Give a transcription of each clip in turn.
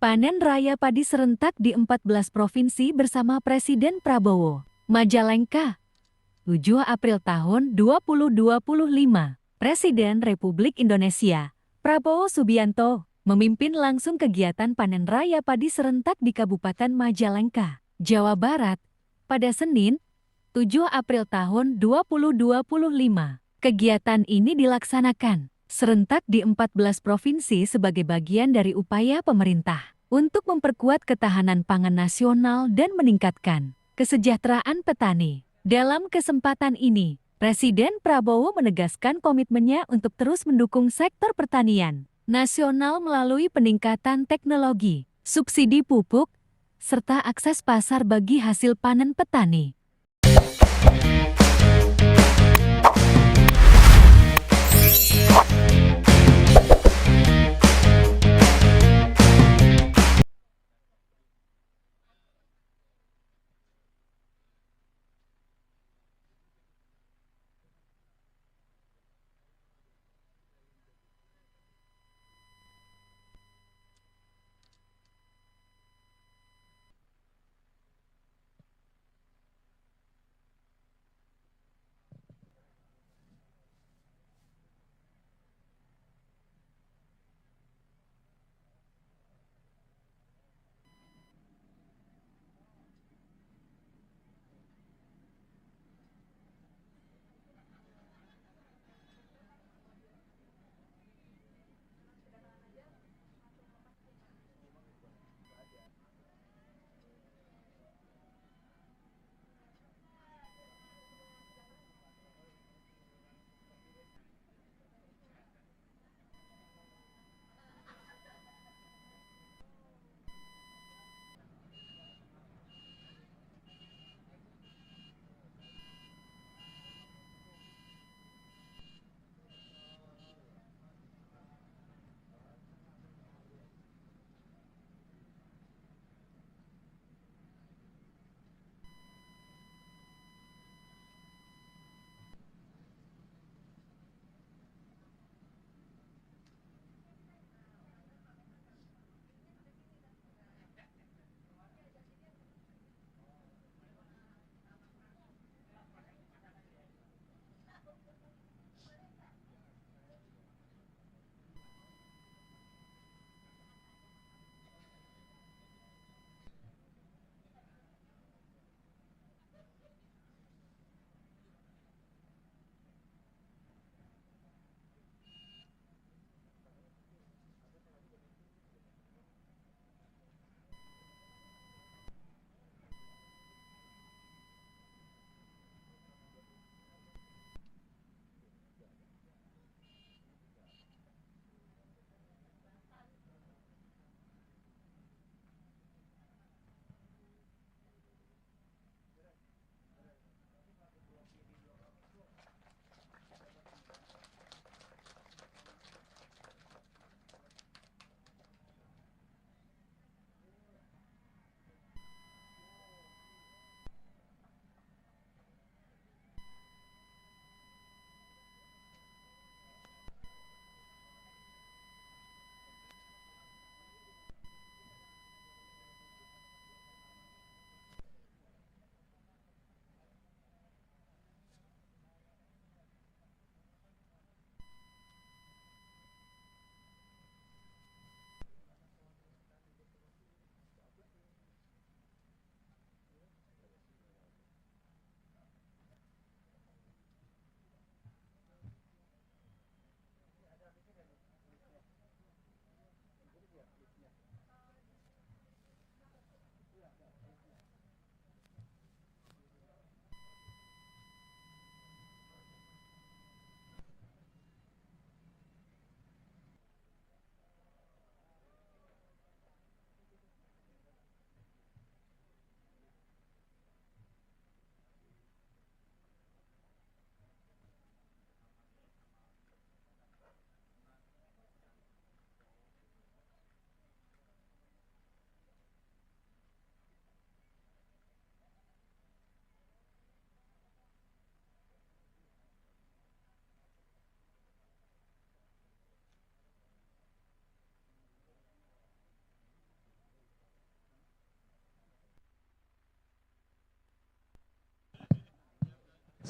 Panen raya padi serentak di 14 provinsi bersama Presiden Prabowo. Majalengka, 7 April tahun 2025. Presiden Republik Indonesia, Prabowo Subianto, memimpin langsung kegiatan panen raya padi serentak di Kabupaten Majalengka, Jawa Barat, pada Senin, 7 April tahun 2025. Kegiatan ini dilaksanakan serentak di 14 provinsi sebagai bagian dari upaya pemerintah untuk memperkuat ketahanan pangan nasional dan meningkatkan kesejahteraan petani. Dalam kesempatan ini, Presiden Prabowo menegaskan komitmennya untuk terus mendukung sektor pertanian nasional melalui peningkatan teknologi, subsidi pupuk, serta akses pasar bagi hasil panen petani.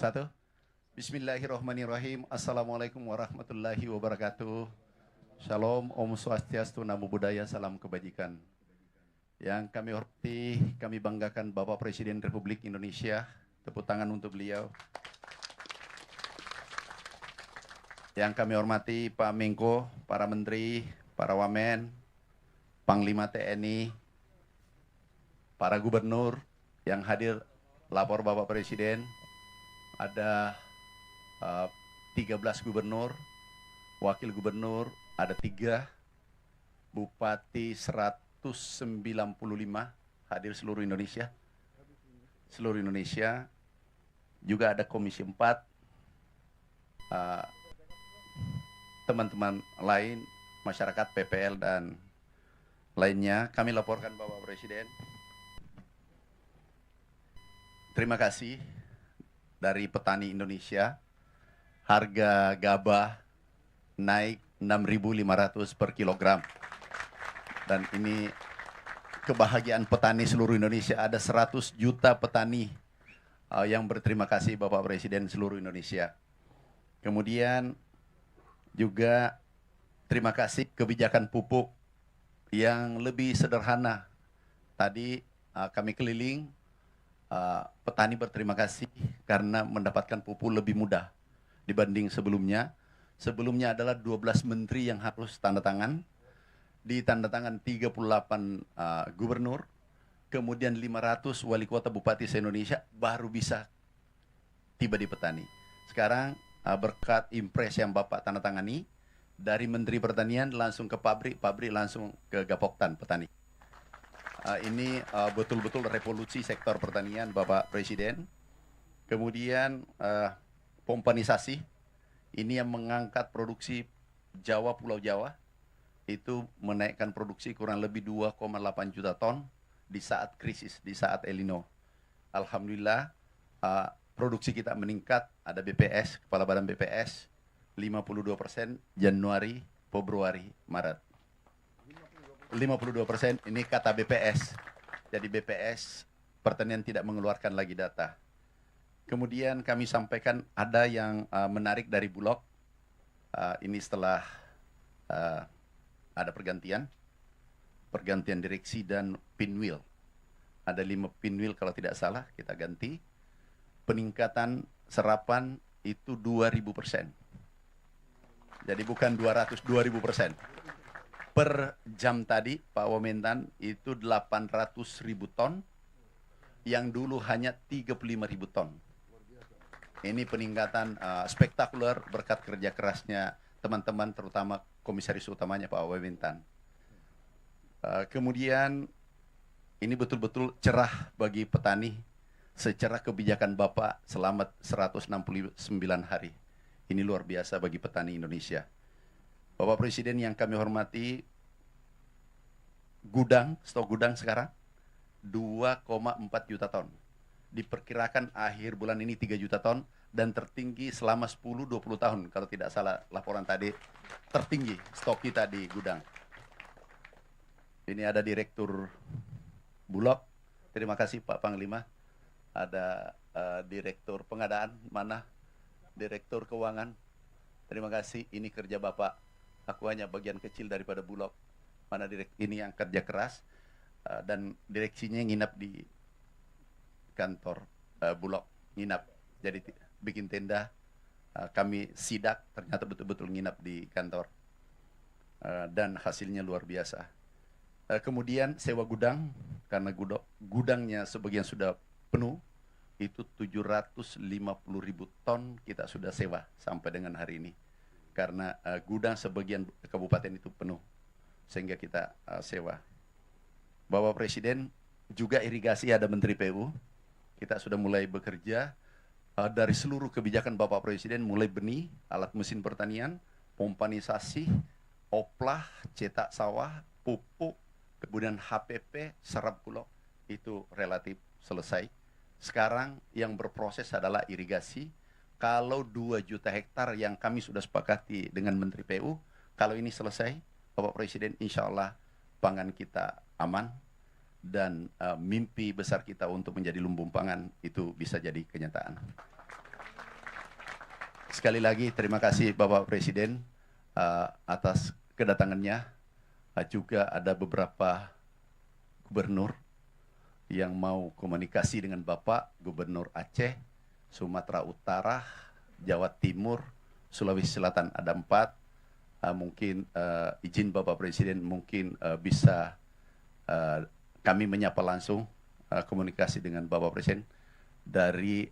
Satu. Bismillahirrahmanirrahim. Assalamualaikum warahmatullahi wabarakatuh. Shalom, Om Swastiastu, Namo Buddhaya, salam kebajikan. Yang kami hormati, kami banggakan Bapak Presiden Republik Indonesia. Tepuk tangan untuk beliau. Yang kami hormati Pak Menko, para Menteri, para Wamen, Panglima TNI, para Gubernur yang hadir lapor Bapak Presiden. Ada 13 gubernur, wakil gubernur, ada 3, bupati 195 hadir seluruh Indonesia. Seluruh Indonesia, juga ada Komisi 4, teman-teman lain, masyarakat, PPL, dan lainnya. Kami laporkan Bapak Presiden. Terima kasih dari petani Indonesia. Harga gabah naik 6.500 per kilogram. Dan ini kebahagiaan petani seluruh Indonesia. Ada 100 juta petani yang berterima kasih Bapak Presiden seluruh Indonesia. Kemudian juga terima kasih kebijakan pupuk yang lebih sederhana. Tadi kami keliling, petani berterima kasih karena mendapatkan pupuk lebih mudah dibanding sebelumnya. Sebelumnya adalah 12 menteri yang harus tanda tangan, ditandatangan 38 gubernur, kemudian 500 wali kota bupati se-Indonesia baru bisa tiba di petani. Sekarang berkat impres yang Bapak tanda tangani, dari Menteri Pertanian langsung ke pabrik, pabrik langsung ke Gapoktan petani. Ini betul-betul revolusi sektor pertanian Bapak Presiden. Kemudian pompanisasi, ini yang mengangkat produksi Jawa, Pulau Jawa, itu menaikkan produksi kurang lebih 2,8 juta ton di saat krisis, di saat El Nino. Alhamdulillah, produksi kita meningkat, ada BPS, Kepala Badan BPS, 52% Januari, Februari, Maret. 52% ini kata BPS. Jadi BPS Pertanian tidak mengeluarkan lagi data. Kemudian kami sampaikan ada yang menarik dari Bulog. Ini setelah ada pergantian direksi dan pinwheel. Ada 5 pinwheel kalau tidak salah kita ganti. Peningkatan serapan itu 2000%. Jadi bukan 200, 2000%. Per jam tadi Pak Wamentan itu 800.000 ton, yang dulu hanya 35.000 ton. Ini peningkatan spektakuler berkat kerja kerasnya teman-teman, terutama komisaris utamanya Pak Wamentan. Kemudian ini betul-betul cerah bagi petani secara kebijakan Bapak selama 169 hari. Ini luar biasa bagi petani Indonesia. Bapak Presiden yang kami hormati, stok gudang sekarang 2,4 juta ton. Diperkirakan akhir bulan ini 3 juta ton dan tertinggi selama 10-20 tahun. Kalau tidak salah laporan tadi, tertinggi stok kita di gudang. Ini ada Direktur Bulog. Terima kasih Pak Panglima. Ada Direktur Pengadaan, mana? Direktur Keuangan. Terima kasih, ini kerja Bapak. Aku hanya bagian kecil daripada Bulog. Mana ini yang kerja keras. Dan direksinya nginap di kantor Bulog, nginap. Jadi bikin tenda, kami sidak, ternyata betul-betul nginap di kantor. Dan hasilnya luar biasa. Kemudian sewa gudang, karena gudangnya sebagian sudah penuh, itu 750.000 ton kita sudah sewa sampai dengan hari ini. Karena gudang sebagian kabupaten itu penuh, sehingga kita sewa. Bapak Presiden, juga irigasi ada Menteri PU, kita sudah mulai bekerja dari seluruh kebijakan Bapak Presiden, mulai benih, alat mesin pertanian, pompanisasi, oplah, cetak sawah, pupuk, kemudian HPP, serap bulog, itu relatif selesai. Sekarang yang berproses adalah irigasi. Kalau 2 juta hektar yang kami sudah sepakati dengan Menteri PU, kalau ini selesai, Bapak Presiden, insya Allah pangan kita aman, dan mimpi besar kita untuk menjadi lumbung pangan itu bisa jadi kenyataan. Sekali lagi terima kasih Bapak Presiden atas kedatangannya. Juga ada beberapa gubernur yang mau komunikasi dengan Bapak, Gubernur Aceh, Sumatera Utara, Jawa Timur, Sulawesi Selatan ada 4. Mungkin izin Bapak Presiden mungkin bisa kami menyapa langsung komunikasi dengan Bapak Presiden dari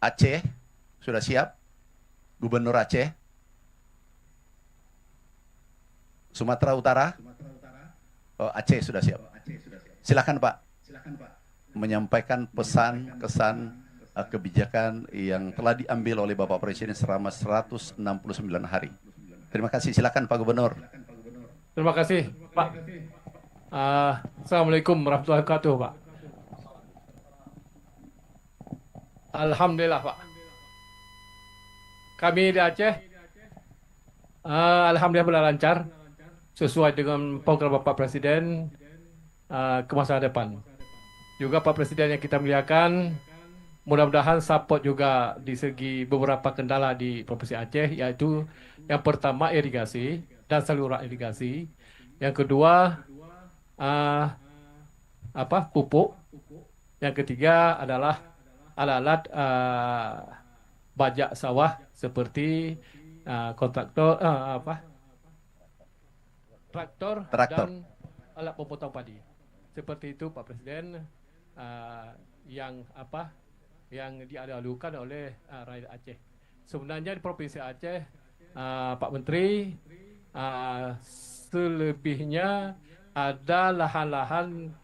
Aceh. Sudah siap? Gubernur Aceh? Sumatera Utara? Oh, Aceh sudah siap. Silakan Pak. Menyampaikan pesan, kesan, kebijakan yang telah diambil oleh Bapak Presiden selama 169 hari. Terima kasih. Silakan Pak Gubernur. Terima kasih Pak. Assalamualaikum warahmatullahi wabarakatuh Pak. Alhamdulillah Pak. Kami di Aceh, alhamdulillah berjalan lancar sesuai dengan program Bapak Presiden ke masa depan. Juga Pak Presiden yang kita muliakan, mudah-mudahan support juga di segi beberapa kendala di Provinsi Aceh, yaitu yang pertama irigasi dan saluran irigasi, yang kedua pupuk, yang ketiga adalah alat-alat bajak sawah seperti kontraktor traktor dan alat pemotong padi. Seperti itu Pak Presiden, yang diadalukan oleh rakyat Aceh. Sebenarnya di Provinsi Aceh, Pak Menteri, selebihnya ada lahan-lahan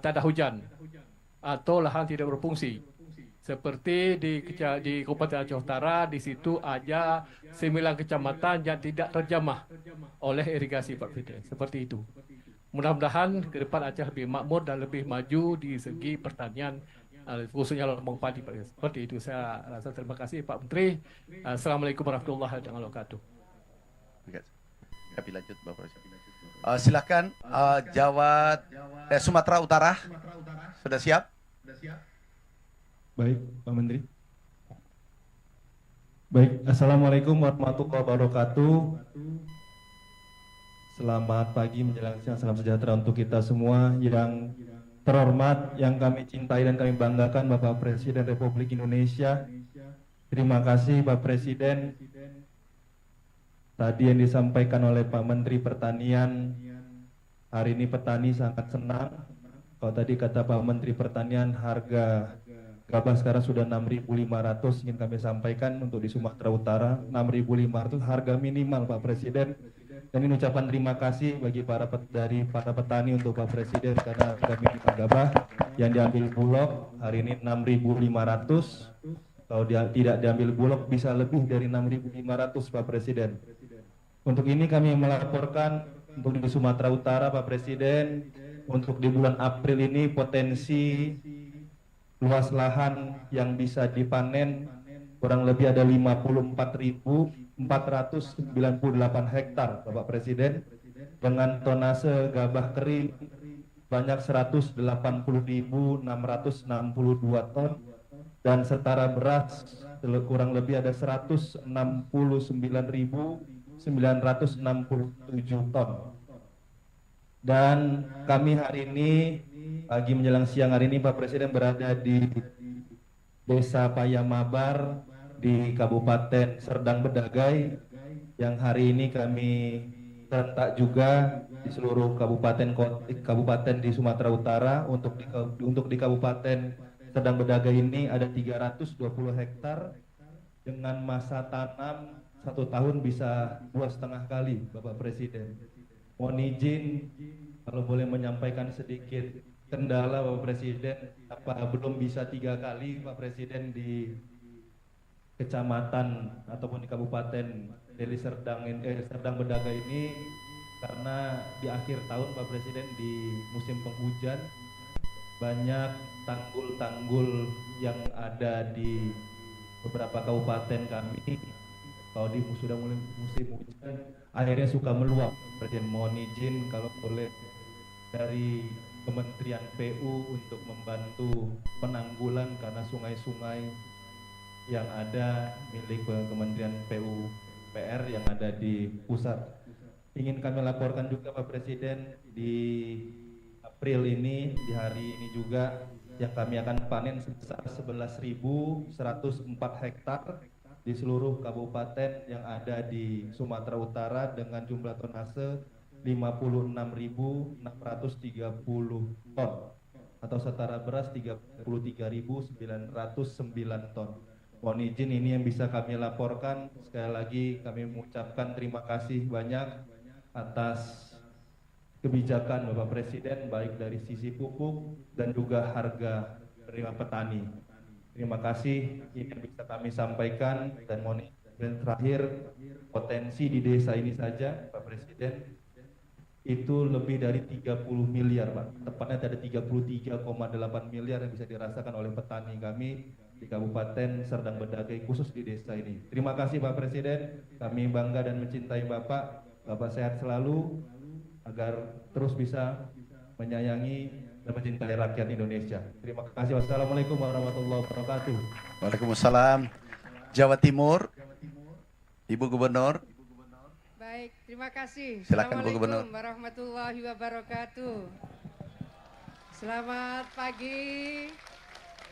tak ada hujan atau lahan tidak berfungsi. Seperti di Kabupaten Aceh Utara, di situ ada 9 kecamatan yang tidak terjamah oleh irigasi Pak Presiden. Seperti itu. Mudah-mudahan ke depan Aceh lebih makmur dan lebih maju di segi pertanian, khususnya lombong padi Pak Presiden. Seperti itu. Saya rasa terima kasih Pak Menteri. Assalamualaikum warahmatullahi wabarakatuh. Kami lanjut Bapak Presiden. Silakan Sumatera Utara. Sudah siap? Baik, Pak Menteri. Baik, Assalamualaikum warahmatullahi wabarakatuh. Selamat pagi menjelang siang, salam sejahtera untuk kita semua. Yang terhormat, yang kami cintai dan kami banggakan Bapak Presiden Republik Indonesia. Terima kasih Pak Presiden. Tadi yang disampaikan oleh Pak Menteri Pertanian, hari ini petani sangat senang. Kalau tadi kata Pak Menteri Pertanian, harga gabah sekarang sudah 6.500, ingin kami sampaikan untuk di Sumatera Utara 6.500 harga minimal Pak Presiden. Dan ini ucapan terima kasih bagi para petani untuk Pak Presiden karena harga minimal gabah yang diambil Bulog hari ini 6.500. Kalau tidak diambil Bulog bisa lebih dari 6.500 Pak Presiden. Untuk ini kami melaporkan untuk di Sumatera Utara Pak Presiden, untuk di bulan April ini potensi luas lahan yang bisa dipanen kurang lebih ada 54.498 hektar Bapak Presiden, dengan tonase gabah kering banyak 180.662 ton, dan setara beras kurang lebih ada 169.967 ton. Dan kami hari ini pagi menjelang siang hari ini Pak Presiden berada di Desa Payamabar di Kabupaten Serdang Bedagai, yang hari ini kami serentak juga di seluruh kabupaten di Sumatera Utara. Untuk di Kabupaten Serdang Bedagai ini ada 320 hektar dengan masa tanam 1 tahun bisa 2,5 kali Bapak Presiden. Mohon izin kalau boleh menyampaikan sedikit kendala Bapak Presiden, apa belum bisa 3 kali Pak Presiden di kecamatan ataupun di Kabupaten Deli Serdang Bedagai ini, karena di akhir tahun Pak Presiden di musim penghujan banyak tanggul-tanggul yang ada di beberapa kabupaten kami, kalau sudah mulai musim hujan akhirnya suka meluap. Presiden mohon izin kalau boleh dari Kementerian PU untuk membantu penanggulan karena sungai-sungai yang ada milik Kementerian PUPR yang ada di pusat. Ingin kami laporkan juga Pak Presiden, di April ini, di hari ini juga yang kami akan panen sebesar 11.104 hektar di seluruh kabupaten yang ada di Sumatera Utara dengan jumlah tonase 56.630 ton atau setara beras 33.909 ton. Mohon izin ini yang bisa kami laporkan. Sekali lagi kami mengucapkan terima kasih banyak atas kebijakan Bapak Presiden baik dari sisi pupuk dan juga harga penerima petani. Terima kasih, ini yang bisa kami sampaikan. Dan mohon izin terakhir, potensi di desa ini saja Pak Presiden itu lebih dari 30 miliar Pak. Tepatnya ada 33,8 miliar yang bisa dirasakan oleh petani kami di Kabupaten Serdang Bedagai, khusus di desa ini. Terima kasih Pak Presiden, kami bangga dan mencintai Bapak. Bapak sehat selalu agar terus bisa menyayangi dan mencintai rakyat Indonesia. Terima kasih. Wassalamualaikum warahmatullahi wabarakatuh. Waalaikumsalam. Jawa Timur, Ibu Gubernur. Baik, terima kasih. Silakan Bu Gubernur. Assalamualaikum warahmatullahi wabarakatuh. Selamat pagi.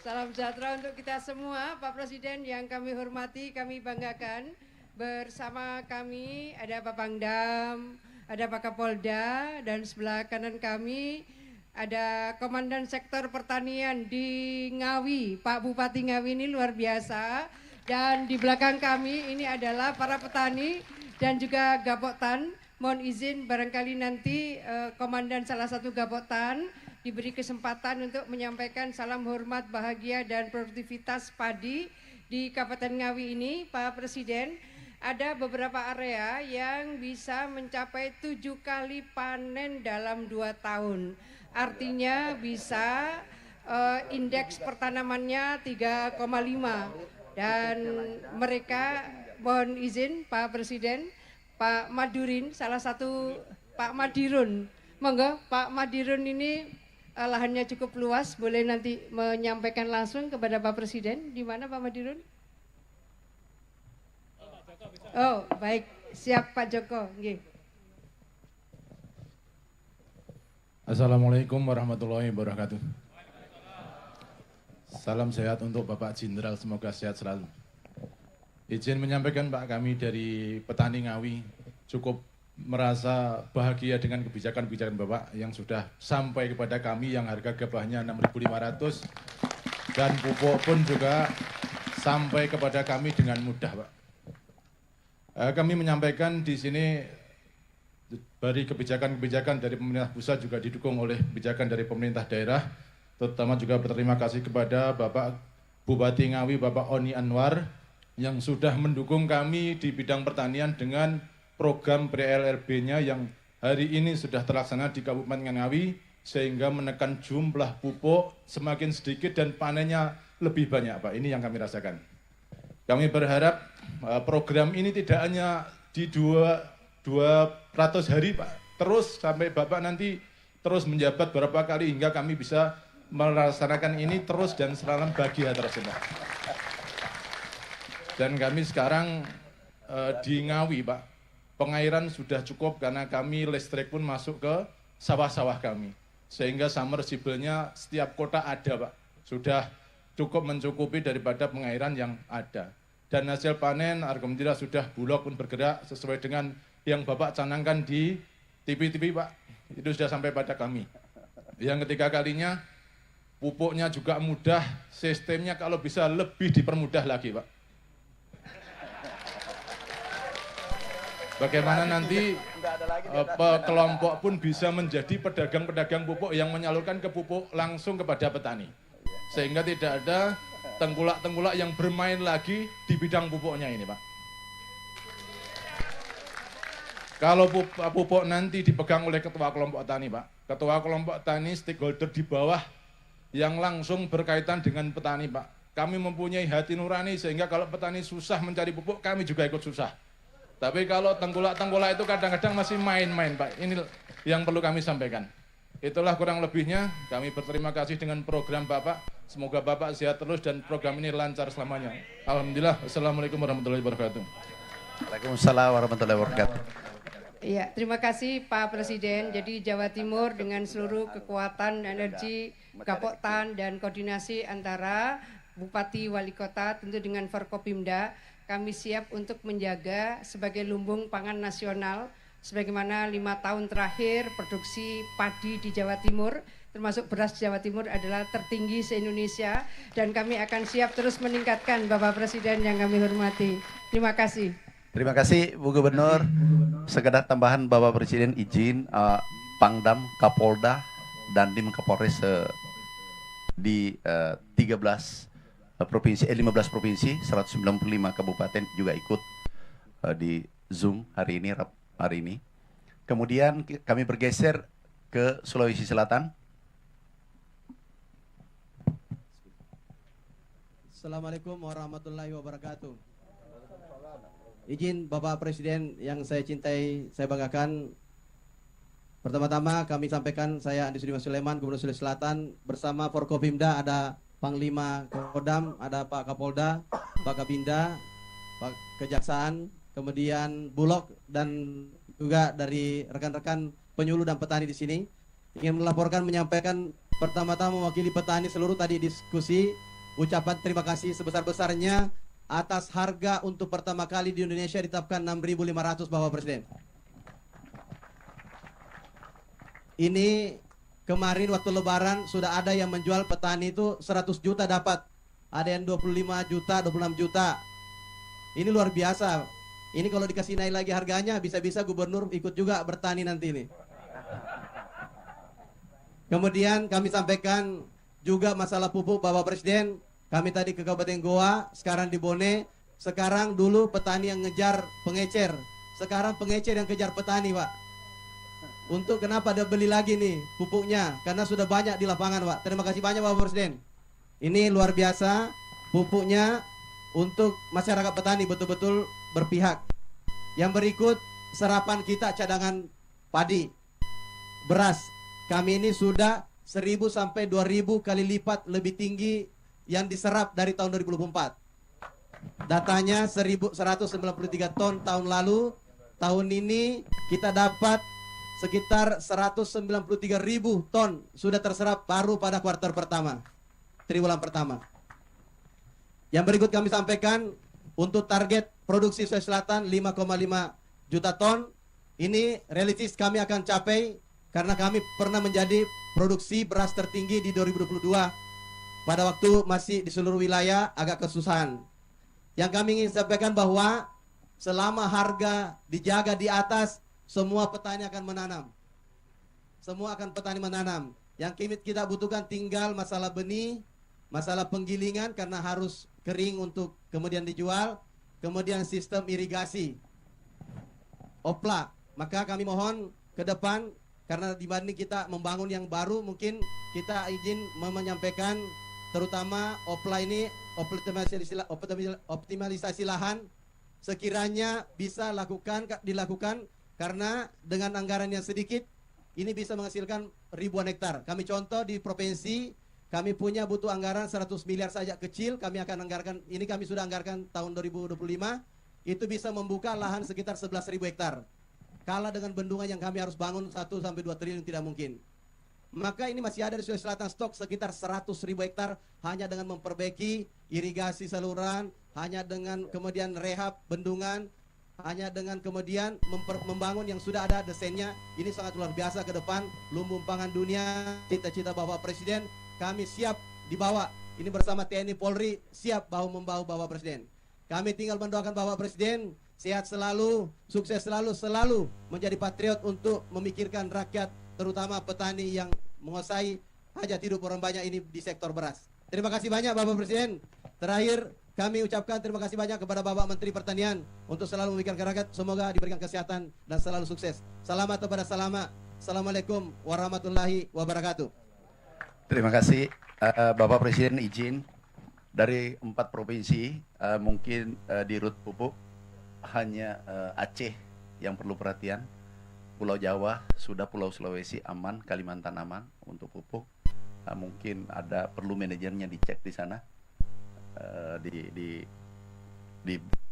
Salam sejahtera untuk kita semua. Pak Presiden yang kami hormati, kami banggakan. Bersama kami ada Pak Pangdam, ada Pak Kapolda, dan sebelah kanan kami ada Komandan Sektor Pertanian di Ngawi, Pak Bupati Ngawi ini luar biasa. Dan di belakang kami ini adalah para petani dan juga Gapoktan. Mohon izin barangkali nanti Komandan salah satu Gapoktan diberi kesempatan untuk menyampaikan salam hormat, bahagia, dan produktivitas padi di Kabupaten Ngawi ini. Pak Presiden, ada beberapa area yang bisa mencapai 7 kali panen dalam 2 tahun. Artinya bisa indeks pertanamannya 3,5. Dan mereka, mohon izin Pak Presiden, Pak Madurin, salah satu Pak Madirun. Monggo Pak Madirun ini lahannya cukup luas, boleh nanti menyampaikan langsung kepada Pak Presiden. Di mana Pak Madirun? Oh, baik. Siap Pak Joko. Nggih. Assalamualaikum warahmatullahi wabarakatuh. Salam sehat untuk Bapak Jenderal, semoga sehat selalu. Izin menyampaikan Pak, kami dari petani Ngawi cukup merasa bahagia dengan kebijakan-kebijakan Bapak yang sudah sampai kepada kami, yang harga gabahnya 6.500 dan pupuk pun juga sampai kepada kami dengan mudah Pak. Kami menyampaikan di sini dari kebijakan-kebijakan dari pemerintah pusat juga didukung oleh kebijakan dari pemerintah daerah, terutama juga berterima kasih kepada Bapak Bupati Ngawi, Bapak Oni Anwar, yang sudah mendukung kami di bidang pertanian dengan program PLRB-nya yang hari ini sudah terlaksana di Kabupaten Ngawi, sehingga menekan jumlah pupuk semakin sedikit dan panennya lebih banyak Pak. Ini yang kami rasakan. Kami berharap program ini tidak hanya di 200 hari Pak, terus sampai Bapak nanti terus menjabat berapa kali hingga kami bisa melaksanakan ini terus dan selalu bahagia terus Pak. Dan kami sekarang di Ngawi Pak, pengairan sudah cukup karena kami listrik pun masuk ke sawah-sawah kami. Sehingga submersible-nya setiap kota ada Pak, sudah cukup mencukupi daripada pengairan yang ada. Dan hasil panen, alhamdulillah sudah Bulog pun bergerak sesuai dengan yang Bapak canangkan di TV-TV Pak, itu sudah sampai pada kami. Yang ketiga kalinya, pupuknya juga mudah, sistemnya kalau bisa lebih dipermudah lagi Pak. Bagaimana nanti kelompok pun bisa menjadi pedagang-pedagang pupuk yang menyalurkan ke pupuk langsung kepada petani. Sehingga tidak ada tengkulak-tengkulak yang bermain lagi di bidang pupuknya ini Pak. Kalau pupuk nanti dipegang oleh ketua kelompok tani Pak, ketua kelompok tani stakeholder di bawah yang langsung berkaitan dengan petani Pak. Kami mempunyai hati nurani sehingga kalau petani susah mencari pupuk, kami juga ikut susah. Tapi kalau tengkulak-tengkulak itu kadang-kadang masih main-main Pak. Ini yang perlu kami sampaikan. Itulah kurang lebihnya, kami berterima kasih dengan program Bapak. Semoga Bapak sehat terus dan program ini lancar selamanya. Alhamdulillah. Assalamualaikum warahmatullahi wabarakatuh. Waalaikumsalam warahmatullahi wabarakatuh. Iya, terima kasih Pak Presiden. Jadi Jawa Timur dengan seluruh kekuatan, energi, Gapoktan dan koordinasi antara Bupati, Wali Kota, tentu dengan Forkopimda, kami siap untuk menjaga sebagai lumbung pangan nasional, sebagaimana 5 tahun terakhir produksi padi di Jawa Timur, termasuk beras Jawa Timur adalah tertinggi se-Indonesia, dan kami akan siap terus meningkatkan Bapak Presiden yang kami hormati. Terima kasih. Terima kasih Bu Gubernur. Sekedar tambahan Bapak Presiden izin Pangdam, Kapolda, dan Dim Kapolres di 15 provinsi, 195 kabupaten juga ikut di Zoom hari ini. Kemudian kami bergeser ke Sulawesi Selatan. Assalamualaikum warahmatullahi wabarakatuh. Izin Bapak Presiden yang saya cintai, saya banggakan. Pertama-tama kami sampaikan, saya Andi Sudirman Sulaiman, Gubernur Sulawesi Selatan, bersama Forkopimda ada Panglima Kodam, ada Pak Kapolda, Pak Kabinda, Pak Kejaksaan, kemudian Bulog, dan juga dari rekan-rekan penyuluh dan petani di sini. Ingin melaporkan, menyampaikan pertama-tama mewakili petani seluruh tadi diskusi, ucapan terima kasih sebesar-besarnya atas harga untuk pertama kali di Indonesia ditetapkan 6.500 Bapak Presiden. Ini kemarin waktu Lebaran sudah ada yang menjual petani itu 100 juta dapat. Ada yang 25 juta, 26 juta. Ini luar biasa. Ini kalau dikasih naik lagi harganya, bisa-bisa gubernur ikut juga bertani nanti ini. Kemudian kami sampaikan juga masalah pupuk Bapak Presiden. Kami tadi ke Kabupaten Goa, sekarang di Bone. Sekarang dulu petani yang ngejar pengecer. Sekarang pengecer yang kejar petani, Pak. Untuk kenapa ada beli lagi nih pupuknya? Karena sudah banyak di lapangan, Pak. Terima kasih banyak Bapak Presiden. Ini luar biasa pupuknya untuk masyarakat petani, betul-betul berpihak. Yang berikut serapan kita cadangan padi, beras. Kami ini sudah 1.000 sampai 2.000 kali lipat lebih tinggi yang diserap dari tahun 2024. Datanya 1.193 ton tahun lalu. Tahun ini kita dapat sekitar 193.000 ton sudah terserap baru pada kuartal pertama, triwulan pertama. Yang berikut kami sampaikan untuk target produksi Sulawesi Selatan 5,5 juta ton. Ini realistis kami akan capai karena kami pernah menjadi produksi beras tertinggi di 2022. Pada waktu masih di seluruh wilayah agak kesusahan. Yang kami ingin sampaikan bahwa selama harga dijaga di atas, semua petani akan menanam. Semua akan petani menanam. Yang kita butuhkan tinggal masalah benih, masalah penggilingan karena harus kering untuk kemudian dijual, kemudian sistem irigasi, opla. Maka kami mohon ke depan, karena dibanding kita membangun yang baru, mungkin kita izin menyampaikan terutama opla ini, optimalisasi lahan, sekiranya bisa dilakukan karena dengan anggaran yang sedikit ini bisa menghasilkan ribuan hektar. Kami contoh di provinsi, kami punya butuh anggaran 100 miliar saja kecil, kami akan anggarkan, ini kami sudah anggarkan tahun 2025, itu bisa membuka lahan sekitar 11.000 hektar. Kalah dengan bendungan yang kami harus bangun 1 sampai 2 triliun tidak mungkin. Maka ini masih ada di Sulawesi Selatan stok sekitar 100.000 hektar hanya dengan memperbaiki irigasi saluran, hanya dengan kemudian rehab bendungan, hanya dengan kemudian membangun yang sudah ada desainnya. Ini sangat luar biasa ke depan, lumbung pangan dunia, cita-cita Bapak Presiden, kami siap dibawa. Ini bersama TNI Polri siap bahu-membahu Bapak Presiden. Kami tinggal mendoakan Bapak Presiden sehat selalu, sukses selalu menjadi patriot untuk memikirkan rakyat, terutama petani yang menguasai hajat hidup orang banyak ini di sektor beras. Terima kasih banyak Bapak Presiden. Terakhir kami ucapkan terima kasih banyak kepada Bapak Menteri Pertanian untuk selalu memikirkan rakyat. Semoga diberikan kesehatan dan selalu sukses. Selamat kepada selamat. Assalamualaikum warahmatullahi wabarakatuh. Terima kasih Bapak Presiden, izin dari 4 provinsi mungkin di rut pupuk hanya Aceh yang perlu perhatian. Pulau Jawa sudah, Pulau Sulawesi aman, Kalimantan aman untuk pupuk. mungkin ada perlu manajernya dicek di sana,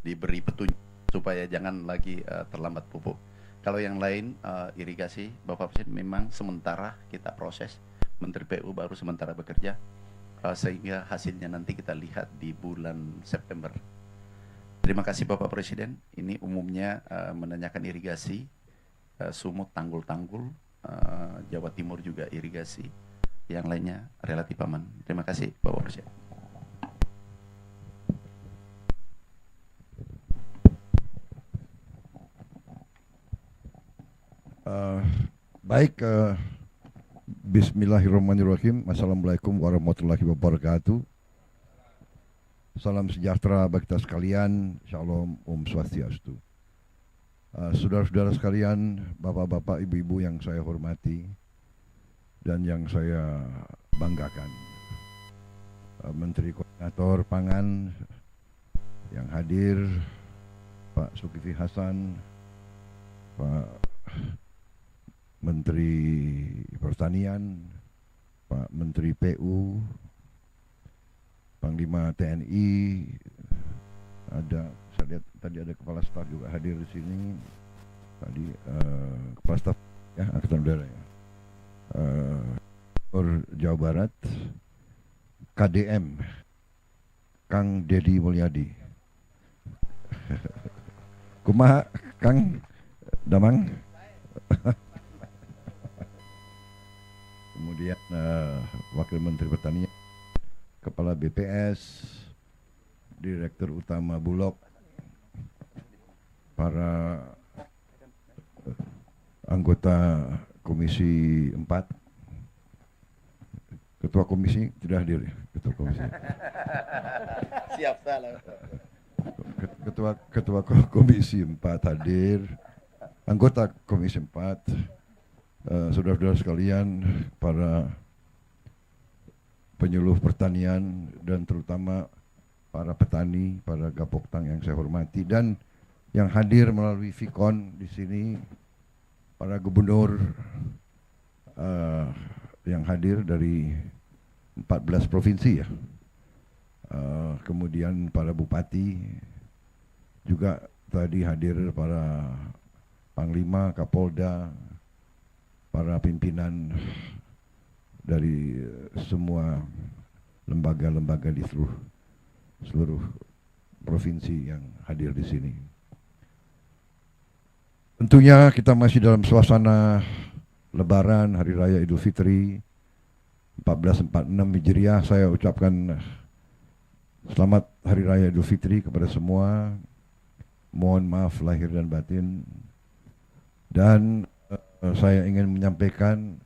diberi petunjuk supaya jangan lagi terlambat pupuk. Kalau yang lain irigasi, Bapak Presiden, memang sementara kita proses, Menteri PU baru sementara bekerja, sehingga hasilnya nanti kita lihat di bulan September. Terima kasih Bapak Presiden. Ini umumnya menanyakan irigasi, sumut, tanggul-tanggul, Jawa Timur juga irigasi, yang lainnya relatif aman. Terima kasih Bapak Presiden. Baik, bismillahirrahmanirrahim. Assalamualaikum warahmatullahi wabarakatuh. Salam sejahtera bagi kita sekalian. Shalom, Om Swastiastu. Saudara-saudara sekalian, bapak-bapak, ibu-ibu yang saya hormati dan yang saya banggakan, Menteri Koordinator Pangan yang hadir, Pak Zulkifli Hasan, Pak Menteri Pertanian, Pak Menteri PU, Panglima TNI, ada, saya lihat tadi ada Kepala Staf juga hadir di sini, tadi Kepala Staf ya Angkatan Udara ya, Jawa Barat, KDM, Kang Dedi Mulyadi, kumaha Kang Damang. Kemudian Wakil Menteri Pertanian, Kepala BPS, Direktur Utama Bulog, para anggota Komisi 4, Ketua Komisi tidak hadir ya, Ketua Komisi. Siap salah. Ketua Komisi 4 hadir, anggota Komisi 4, saudara-saudara sekalian, para penyuluh pertanian dan terutama para petani, para Gapoktang yang saya hormati, dan yang hadir melalui Vikon di sini, para gubernur yang hadir dari 14 provinsi ya, kemudian para bupati juga tadi hadir, para Panglima, Kapolda, para pimpinan dari semua lembaga-lembaga di seluruh provinsi yang hadir di sini. Tentunya kita masih dalam suasana Lebaran, Hari Raya Idul Fitri 1446 Hijriah. Saya ucapkan selamat Hari Raya Idul Fitri kepada semua. Mohon maaf lahir dan batin. Dan saya ingin menyampaikan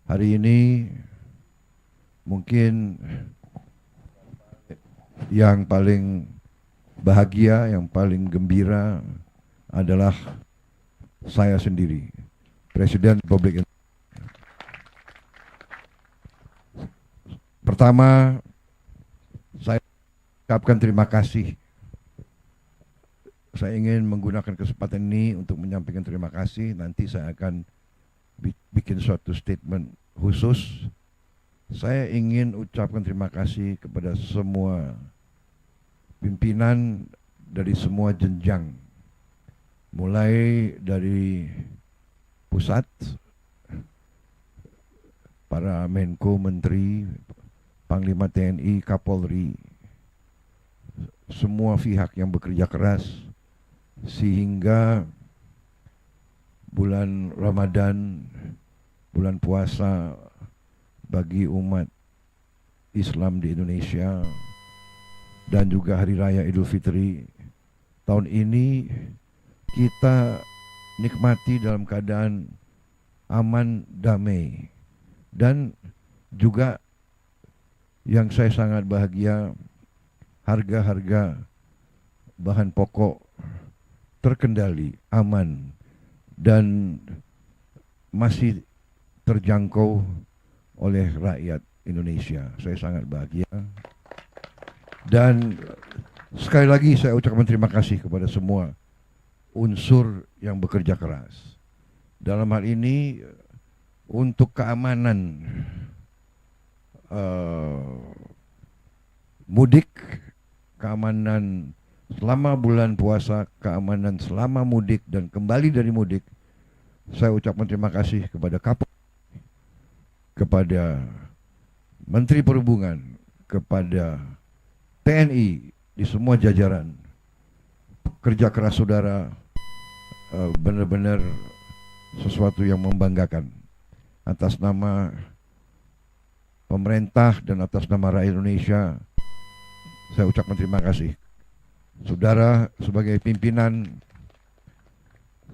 hari ini mungkin yang paling bahagia, yang paling gembira adalah saya sendiri, Presiden Republik Indonesia. Pertama, saya ucapkan terima kasih. Saya ingin menggunakan kesempatan ini untuk menyampaikan terima kasih. Nanti saya akan bikin suatu statement khusus. Saya ingin ucapkan terima kasih kepada semua pimpinan dari semua jenjang, mulai dari pusat, para Menko, Menteri, Panglima TNI, Kapolri, semua pihak yang bekerja keras sehingga bulan Ramadan, bulan puasa bagi umat Islam di Indonesia, dan juga Hari Raya Idul Fitri tahun ini kita nikmati dalam keadaan aman, damai. Dan juga yang saya sangat bahagia, harga-harga bahan pokok terkendali, aman, dan masih terjangkau oleh rakyat Indonesia. Saya sangat bahagia. Dan sekali lagi saya ucapkan terima kasih kepada semua unsur yang bekerja keras. Dalam hal ini untuk keamanan mudik, keamanan selama bulan puasa, keamanan selama mudik dan kembali dari mudik. Saya ucapkan terima kasih kepada Kapolri, kepada Menteri Perhubungan, kepada TNI di semua jajaran. Kerja keras saudara benar-benar sesuatu yang membanggakan. Atas nama pemerintah dan atas nama rakyat Indonesia, saya ucapkan terima kasih. Saudara sebagai pimpinan,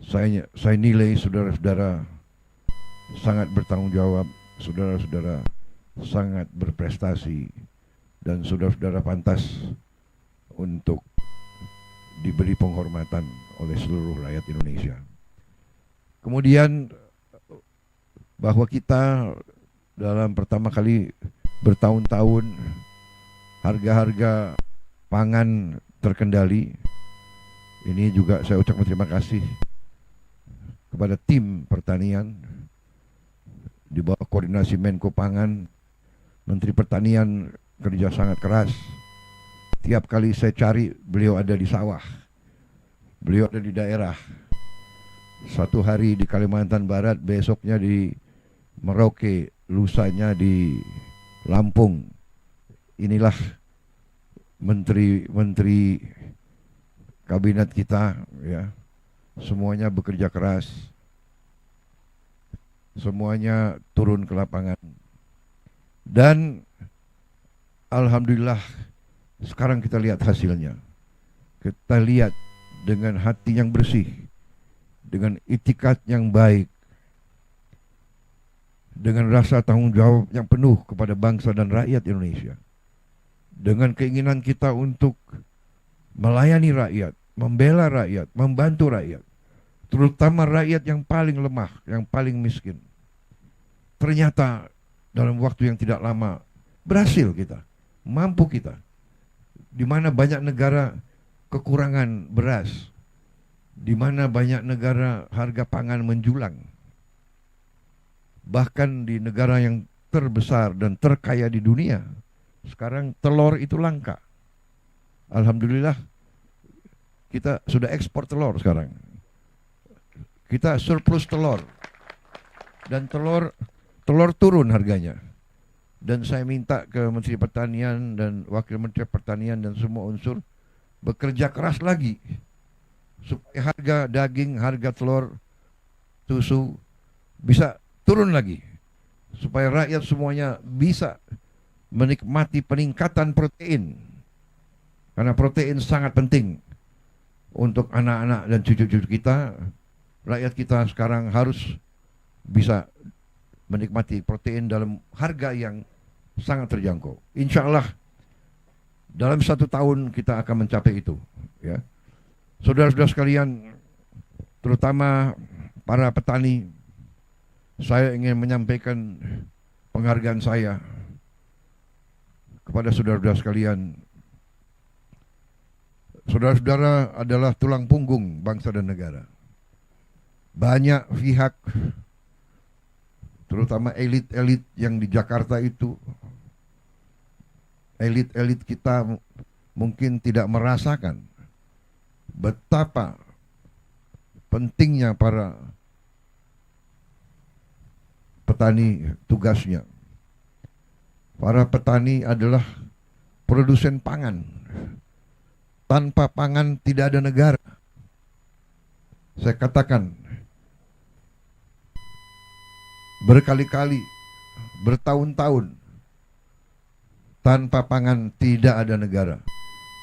saya nilai saudara-saudara sangat bertanggung jawab, saudara-saudara sangat berprestasi, dan saudara-saudara pantas untuk diberi penghormatan oleh seluruh rakyat Indonesia. Kemudian bahwa kita dalam pertama kali bertahun-tahun harga-harga pangan terkendali. Ini juga saya ucapkan terima kasih kepada tim pertanian di bawah koordinasi Menko Pangan. Menteri Pertanian kerja sangat keras. Tiap kali saya cari, beliau ada di sawah, beliau ada di daerah. Satu hari di Kalimantan Barat, besoknya di Merauke, lusanya di Lampung. Inilah menteri-menteri kabinet kita, ya. Semuanya bekerja keras, semuanya turun ke lapangan, dan alhamdulillah sekarang kita lihat hasilnya. Kita lihat dengan hati yang bersih, dengan itikat yang baik, dengan rasa tanggung jawab yang penuh kepada bangsa dan rakyat Indonesia, dengan keinginan kita untuk melayani rakyat, membela rakyat, membantu rakyat, terutama rakyat yang paling lemah, yang paling miskin. Ternyata dalam waktu yang tidak lama berhasil kita, mampu kita. Di mana banyak negara kekurangan beras, di mana banyak negara harga pangan menjulang. Bahkan di negara yang terbesar dan terkaya di dunia, sekarang telur itu langka. Alhamdulillah kita sudah ekspor telur sekarang. Kita surplus telur. Dan telur turun harganya. Dan saya minta ke Menteri Pertanian dan Wakil Menteri Pertanian dan semua unsur bekerja keras lagi supaya harga daging, harga telur, susu bisa turun lagi, supaya rakyat semuanya bisa menikmati peningkatan protein, karena protein sangat penting untuk anak-anak dan cucu-cucu kita. Rakyat kita sekarang harus bisa menikmati protein dalam harga yang sangat terjangkau. Insya Allah dalam 1 tahun kita akan mencapai itu, ya. Saudara-saudara sekalian, terutama para petani, saya ingin menyampaikan penghargaan saya kepada saudara-saudara sekalian. Saudara-saudara adalah tulang punggung bangsa dan negara. Banyak pihak, terutama elit-elit yang di Jakarta itu, elit-elit kita mungkin tidak merasakan betapa pentingnya para petani tugasnya. Para petani adalah produsen pangan. Tanpa pangan tidak ada negara. Saya katakan berkali-kali, bertahun-tahun, tanpa pangan tidak ada negara.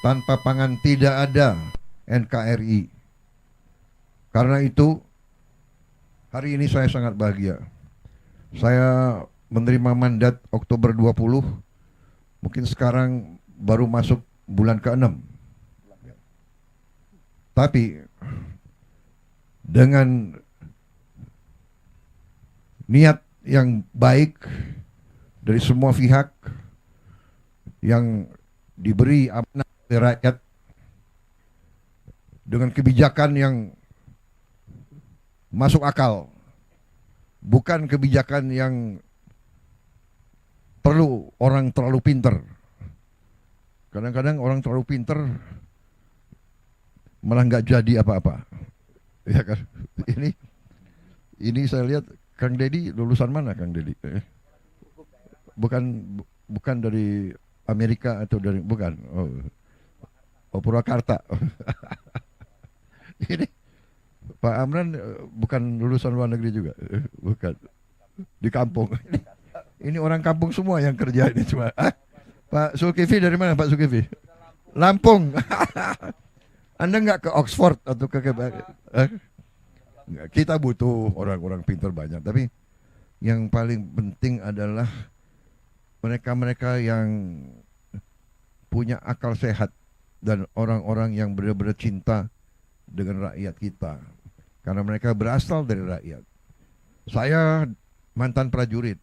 Tanpa pangan tidak ada NKRI. Karena itu, hari ini saya sangat bahagia. Saya menerima mandat Oktober 20, mungkin sekarang baru masuk bulan ke-6. Tapi dengan niat yang baik dari semua pihak yang diberi amanah oleh rakyat, dengan kebijakan yang masuk akal, bukan kebijakan yang perlu orang terlalu pinter. Kadang-kadang orang terlalu pinter malah nggak jadi apa-apa. Ya kan? Ini saya lihat Kang Deddy lulusan mana Kang Deddy? Bukan dari Amerika atau dari bukan. Oh Purwakarta. Ini Pak Amran bukan lulusan luar negeri juga, bukan. Di kampung. Ini orang kampung semua yang kerja ini cuma. Pak Zulkifli dari mana Pak Zulkifli? Lampung. Anda nggak ke Oxford atau ke kita butuh orang-orang pintar banyak, tapi yang paling penting adalah mereka-mereka yang punya akal sehat dan orang-orang yang benar-benar cinta dengan rakyat kita, karena mereka berasal dari rakyat. Saya mantan prajurit,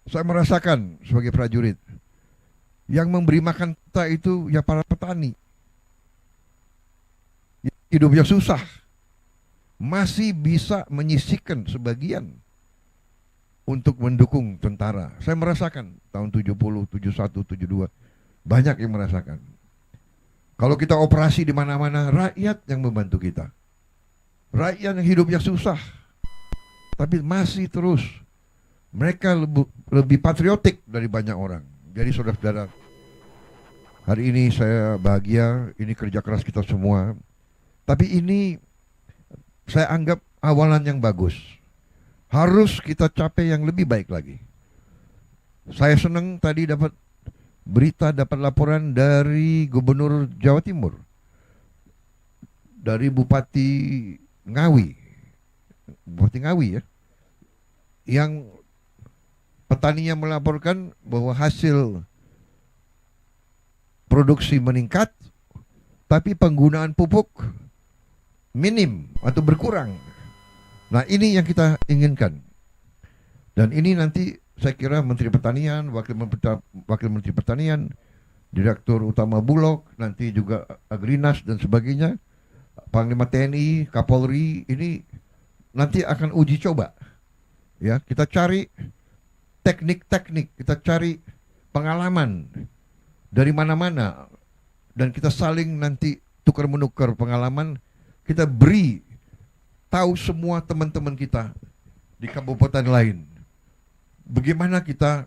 saya merasakan sebagai prajurit yang memberi makan kita itu ya para petani. Hidupnya susah, masih bisa menyisihkan sebagian untuk mendukung tentara. Saya merasakan tahun 70, 71, 72 banyak yang merasakan. Kalau kita operasi di mana-mana, rakyat yang membantu kita. Rakyat yang hidupnya susah, tapi masih terus. Mereka lebih patriotik dari banyak orang. Jadi saudara-saudara, hari ini saya bahagia, ini kerja keras kita semua. Tapi ini saya anggap awalan yang bagus. Harus kita capai yang lebih baik lagi. Saya senang tadi dapat berita, dapat laporan dari Gubernur Jawa Timur, dari Bupati Ngawi ya, yang petaninya melaporkan bahwa hasil produksi meningkat, tapi penggunaan pupuk minim atau berkurang. Nah ini yang kita inginkan. Dan ini nanti saya kira Menteri Pertanian, Wakil Menteri Pertanian, Direktur Utama Bulog, nanti juga Agrinas dan sebagainya, Panglima TNI, Kapolri, ini nanti akan uji coba. Ya, kita cari teknik-teknik, kita cari pengalaman dari mana-mana, dan kita saling nanti tukar-menukar pengalaman. Kita beri tahu semua teman-teman kita di kabupaten lain bagaimana kita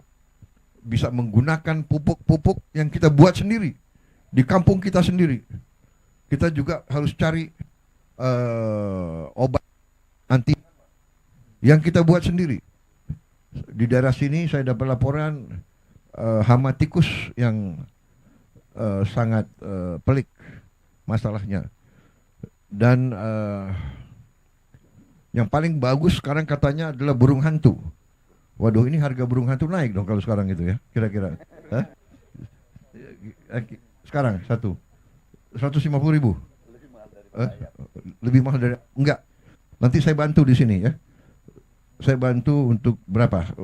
bisa menggunakan pupuk-pupuk yang kita buat sendiri di kampung kita sendiri. Kita juga harus cari obat anti yang kita buat sendiri. Di daerah sini saya dapat laporan hama tikus yang sangat pelik masalahnya. Dan yang paling bagus sekarang katanya adalah burung hantu. Waduh, ini harga burung hantu naik dong kalau sekarang itu ya, kira-kira. Sekarang 150.000. Lebih mahal dari enggak. Nanti saya bantu di sini ya. Saya bantu untuk berapa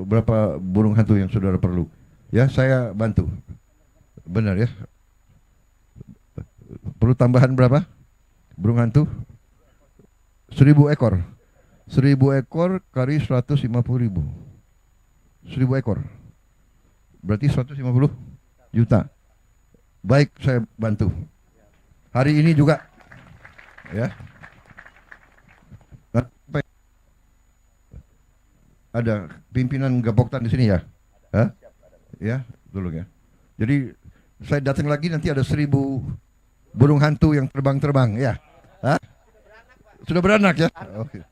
burung hantu yang saudara perlu. Ya, saya bantu. Benar ya. Perlu tambahan berapa? Burung hantu 1.000 ekor. 1.000 ekor kali 150.000. 1.000 ekor. Berarti 150 juta. Baik, saya bantu. Hari ini juga. Ya. Ada pimpinan Gapoktan di sini ya? Hah? Ya, dulu ya. Jadi saya datang lagi nanti ada 1.000 burung hantu yang terbang-terbang ya. Hah? Sudah beranak ya? Oke.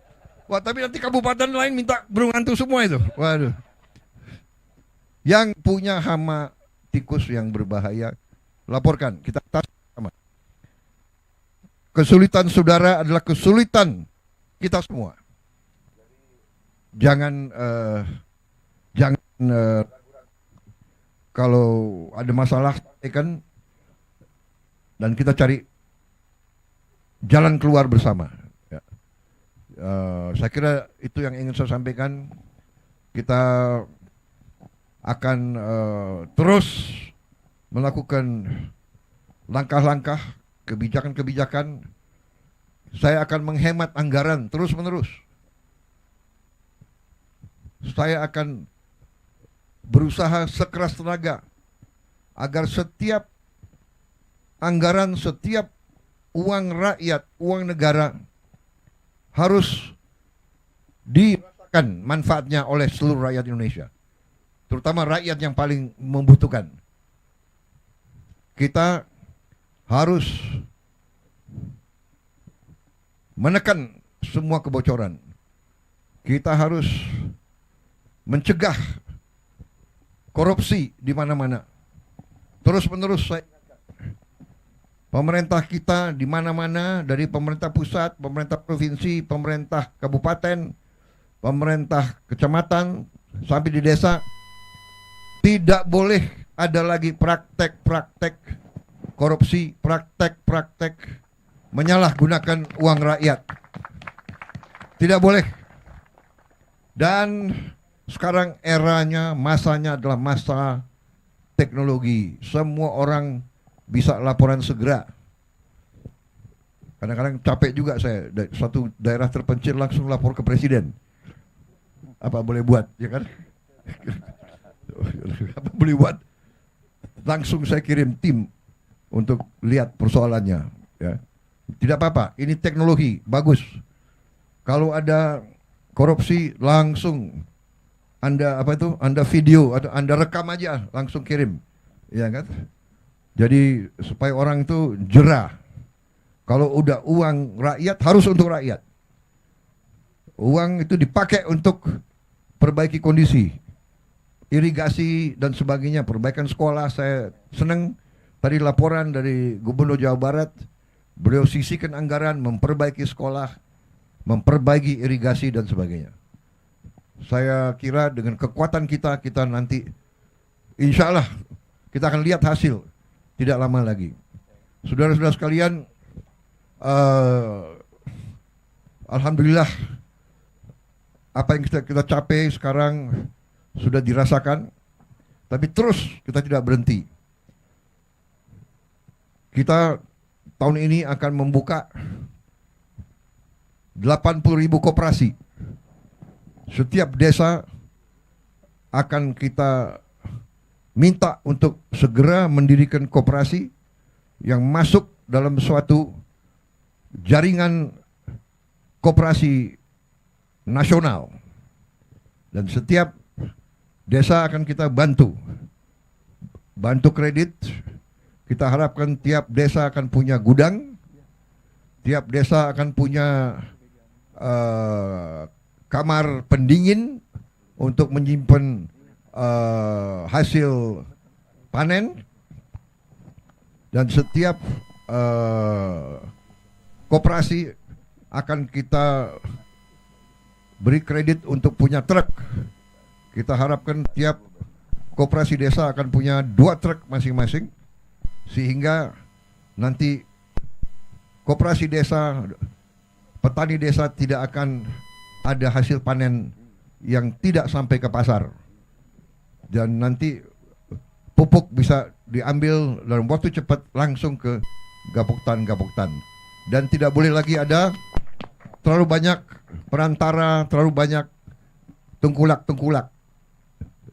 Wah, tapi nanti kabupaten lain minta burung hantu semua itu. Waduh. Yang punya hama tikus yang berbahaya, laporkan. Kita tas sama. Kesulitan saudara adalah kesulitan kita semua. Jangan kalau ada masalah kan, dan kita cari jalan keluar bersama. Ya. Saya kira itu yang ingin saya sampaikan. Kita akan terus melakukan langkah-langkah, kebijakan-kebijakan. Saya akan menghemat anggaran terus-menerus. Saya akan berusaha sekeras tenaga agar setiap anggaran, setiap uang rakyat, uang negara harus dirasakan manfaatnya oleh seluruh rakyat Indonesia, terutama rakyat yang paling membutuhkan. Kita harus menekan semua kebocoran. Kita harus mencegah korupsi di mana-mana. Terus-menerus saya ingatkan, pemerintah kita di mana-mana, dari pemerintah pusat, pemerintah provinsi, pemerintah kabupaten, pemerintah kecamatan, sampai di desa, tidak boleh ada lagi praktek-praktek korupsi, praktek-praktek menyalahgunakan uang rakyat. Tidak boleh. Dan sekarang eranya, masanya adalah masa teknologi. Semua orang bisa laporan segera. Kadang-kadang capek juga saya, suatu daerah terpencil langsung lapor ke presiden. Apa boleh buat, ya kan? Apa boleh buat? Langsung saya kirim tim untuk lihat persoalannya. Ya. Tidak apa-apa, ini teknologi, bagus. Kalau ada korupsi langsung Anda Anda video atau Anda rekam aja, langsung kirim. Ya kan? Jadi supaya orang itu jerah. Kalau udah uang rakyat harus untuk rakyat. Uang itu dipakai untuk perbaiki kondisi, irigasi dan sebagainya, perbaikan sekolah. Saya senang tadi laporan dari Gubernur Jawa Barat, beliau sisihkan anggaran memperbaiki sekolah, memperbaiki irigasi dan sebagainya. Saya kira dengan kekuatan kita nanti insya Allah kita akan lihat hasil tidak lama lagi. Saudara-saudara sekalian, alhamdulillah apa yang kita capai sekarang sudah dirasakan, tapi terus kita tidak berhenti. Kita tahun ini akan membuka 80.000 koperasi. Setiap desa akan kita minta untuk segera mendirikan koperasi yang masuk dalam suatu jaringan koperasi nasional. Dan setiap desa akan kita bantu kredit. Kita harapkan tiap desa akan punya gudang, tiap desa akan punya kamar pendingin untuk menyimpan hasil panen, dan setiap koperasi akan kita beri kredit untuk punya truk. Kita harapkan tiap koperasi desa akan punya 2 truk masing-masing, sehingga nanti koperasi desa, petani desa tidak akan ada hasil panen yang tidak sampai ke pasar. Dan nanti pupuk bisa diambil dalam waktu cepat langsung ke gapoktan. Dan tidak boleh lagi ada terlalu banyak perantara, terlalu banyak tengkulak.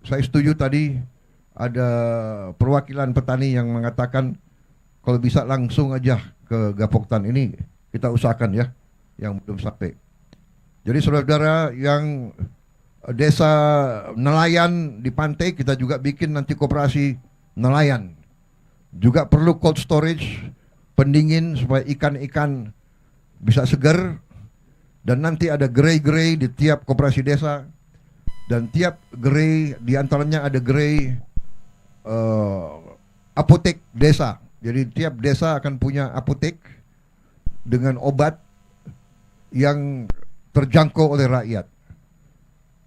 Saya setuju tadi ada perwakilan petani yang mengatakan kalau bisa langsung aja ke gapoktan. Ini kita usahakan ya, yang belum sampai. Jadi saudara-saudara yang desa nelayan di pantai, kita juga bikin nanti koperasi nelayan. Juga perlu cold storage, pendingin supaya ikan-ikan bisa segar. Dan nanti ada gerai-gerai di tiap koperasi desa. Dan tiap gerai, diantaranya ada gerai apotek desa. Jadi tiap desa akan punya apotek dengan obat yang terjangkau oleh rakyat.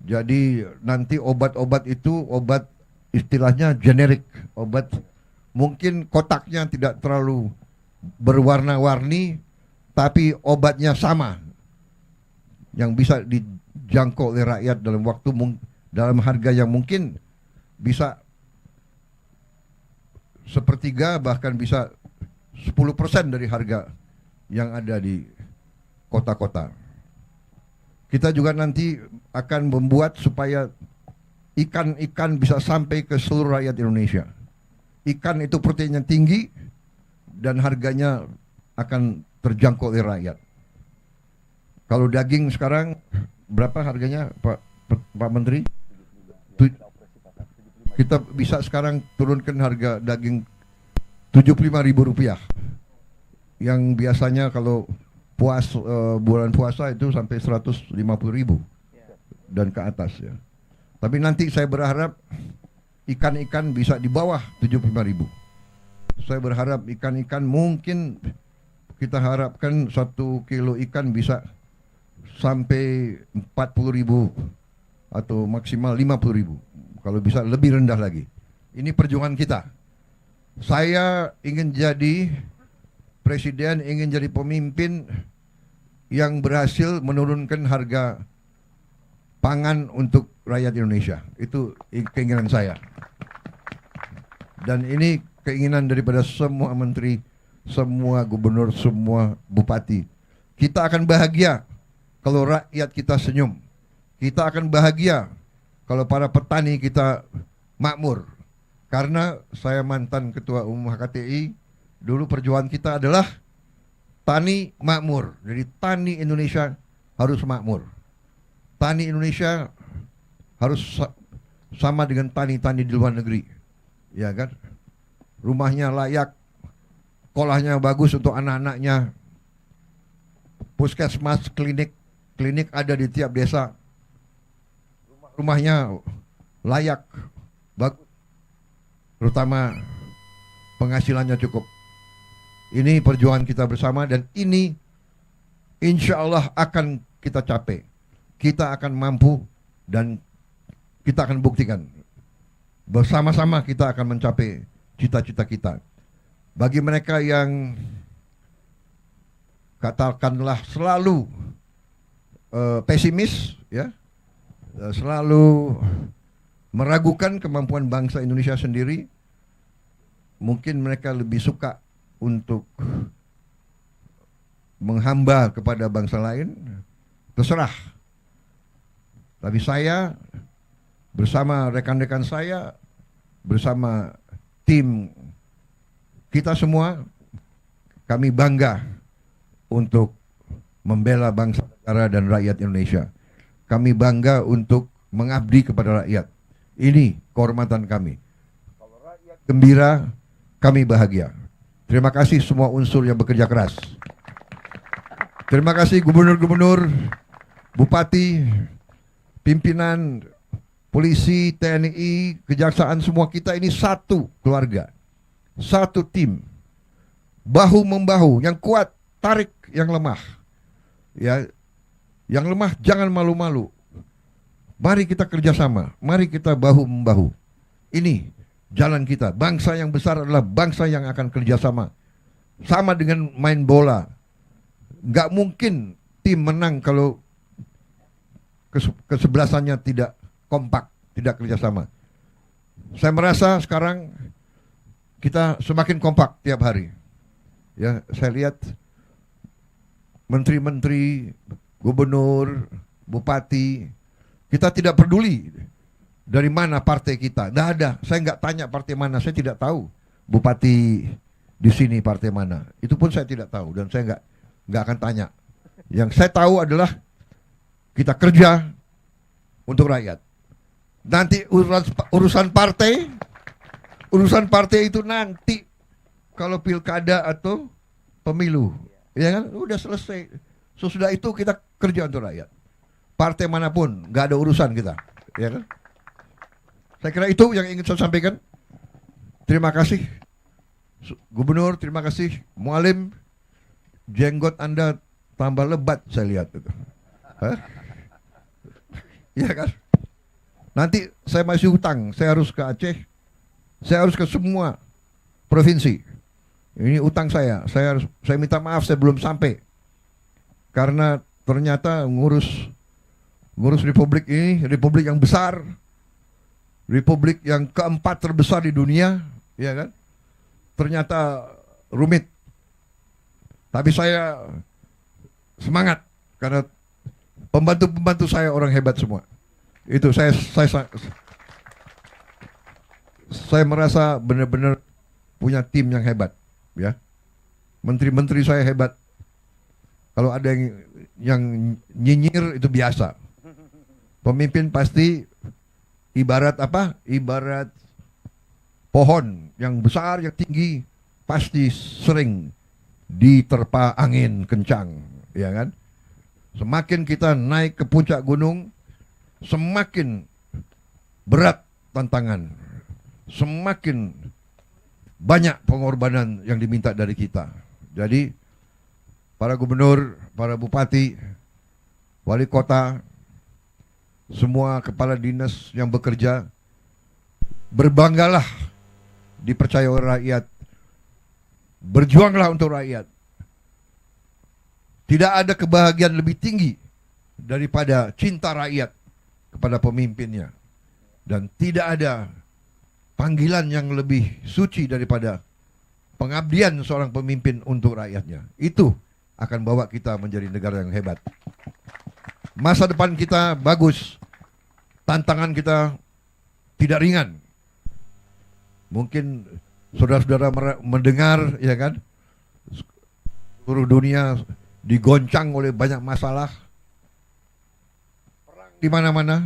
Jadi nanti obat-obat itu obat istilahnya generik, obat mungkin kotaknya tidak terlalu berwarna-warni, tapi obatnya sama, yang bisa dijangkau oleh rakyat dalam waktu dalam harga yang mungkin bisa sepertiga, bahkan bisa 10% dari harga yang ada di kota-kota. Kita juga nanti akan membuat supaya ikan-ikan bisa sampai ke seluruh rakyat Indonesia. Ikan itu proteinnya tinggi dan harganya akan terjangkau oleh rakyat. Kalau daging sekarang berapa harganya Pak Menteri? Kita bisa sekarang turunkan harga daging Rp75.000. Yang biasanya kalau bulan puasa itu sampai 150.000 dan ke atas ya. Tapi nanti saya berharap ikan-ikan bisa di bawah 75.000. Saya berharap ikan-ikan mungkin kita harapkan 1 kilo ikan bisa sampai 40.000 atau maksimal 50.000. Kalau bisa lebih rendah lagi. Ini perjuangan kita. Saya ingin jadi presiden, ingin jadi pemimpin yang berhasil menurunkan harga pangan untuk rakyat Indonesia. Itu keinginan saya. Dan ini keinginan daripada semua menteri, semua gubernur, semua bupati. Kita akan bahagia kalau rakyat kita senyum. Kita akan bahagia kalau para petani kita makmur. Karena saya mantan ketua umum HKTI, dulu perjuangan kita adalah tani makmur. Jadi tani Indonesia harus makmur. Tani Indonesia harus sama dengan tani-tani di luar negeri. Ya kan? Rumahnya layak, sekolahnya bagus untuk anak-anaknya. Puskesmas, klinik ada di tiap desa. Rumahnya layak, bagus. Terutama penghasilannya cukup. Ini perjuangan kita bersama dan ini insya Allah akan kita capai. Kita akan mampu dan kita akan buktikan. Bersama-sama kita akan mencapai cita-cita kita. Bagi mereka yang katakanlah selalu pesimis, ya, selalu meragukan kemampuan bangsa Indonesia sendiri, mungkin mereka lebih suka untuk menghamba kepada bangsa lain, terserah. Tapi saya bersama rekan-rekan saya, bersama tim kita semua, kami bangga untuk membela bangsa, negara, dan rakyat Indonesia. Kami bangga untuk mengabdi kepada rakyat. Ini kehormatan kami. Kalau rakyat gembira, kami bahagia. Terima kasih semua unsur yang bekerja keras. Terima kasih gubernur-gubernur, bupati, pimpinan, polisi, TNI, kejaksaan, semua kita ini satu keluarga. Satu tim. Bahu-membahu, yang kuat tarik yang lemah. Ya, yang lemah jangan malu-malu. Mari kita kerjasama, mari kita bahu-membahu. Ini jalan kita. Bangsa yang besar adalah bangsa yang akan kerjasama. Sama dengan main bola. Nggak mungkin tim menang kalau kesebelasannya tidak kompak, tidak kerjasama. Saya merasa sekarang kita semakin kompak tiap hari. Ya, saya lihat menteri-menteri, gubernur, bupati, kita tidak peduli dari mana partai kita. Nggak ada. Saya nggak tanya partai mana. Saya tidak tahu bupati di sini partai mana. Itu pun saya tidak tahu dan saya nggak akan tanya. Yang saya tahu adalah kita kerja untuk rakyat. Nanti urusan partai itu nanti kalau pilkada atau pemilu, ya kan, udah selesai. Sesudah itu kita kerja untuk rakyat. Partai manapun, nggak ada urusan kita, ya kan? Saya kira itu yang ingin saya sampaikan. Terima kasih, Gubernur. Terima kasih, Mualim. Jenggot Anda tambah lebat, saya lihat itu. Hah? Ya kan? Nanti saya masih hutang. Saya harus ke Aceh. Saya harus ke semua provinsi. Ini utang saya. Saya minta maaf, saya belum sampai. Karena ternyata ngurus republik ini, republik yang besar, republik yang keempat terbesar di dunia, ya kan? Ternyata rumit. Tapi saya semangat karena pembantu-pembantu saya orang hebat semua. Itu saya saya merasa benar-benar punya tim yang hebat, ya. Menteri-menteri saya hebat. Kalau ada yang nyinyir itu biasa. Pemimpin pasti ibarat apa? Ibarat pohon yang besar, yang tinggi, pasti sering diterpa angin kencang, ya kan? Semakin kita naik ke puncak gunung, semakin berat tantangan, semakin banyak pengorbanan yang diminta dari kita. Jadi para gubernur, para bupati, wali kota, semua kepala dinas yang bekerja, berbanggalah dipercaya oleh rakyat, berjuanglah untuk rakyat. Tidak ada kebahagiaan lebih tinggi daripada cinta rakyat kepada pemimpinnya. Dan tidak ada panggilan yang lebih suci daripada pengabdian seorang pemimpin untuk rakyatnya. Itu akan bawa kita menjadi negara yang hebat. Masa depan kita bagus. Tantangan kita tidak ringan. Mungkin saudara-saudara mendengar, ya kan, seluruh dunia digoncang oleh banyak masalah, perang di mana-mana,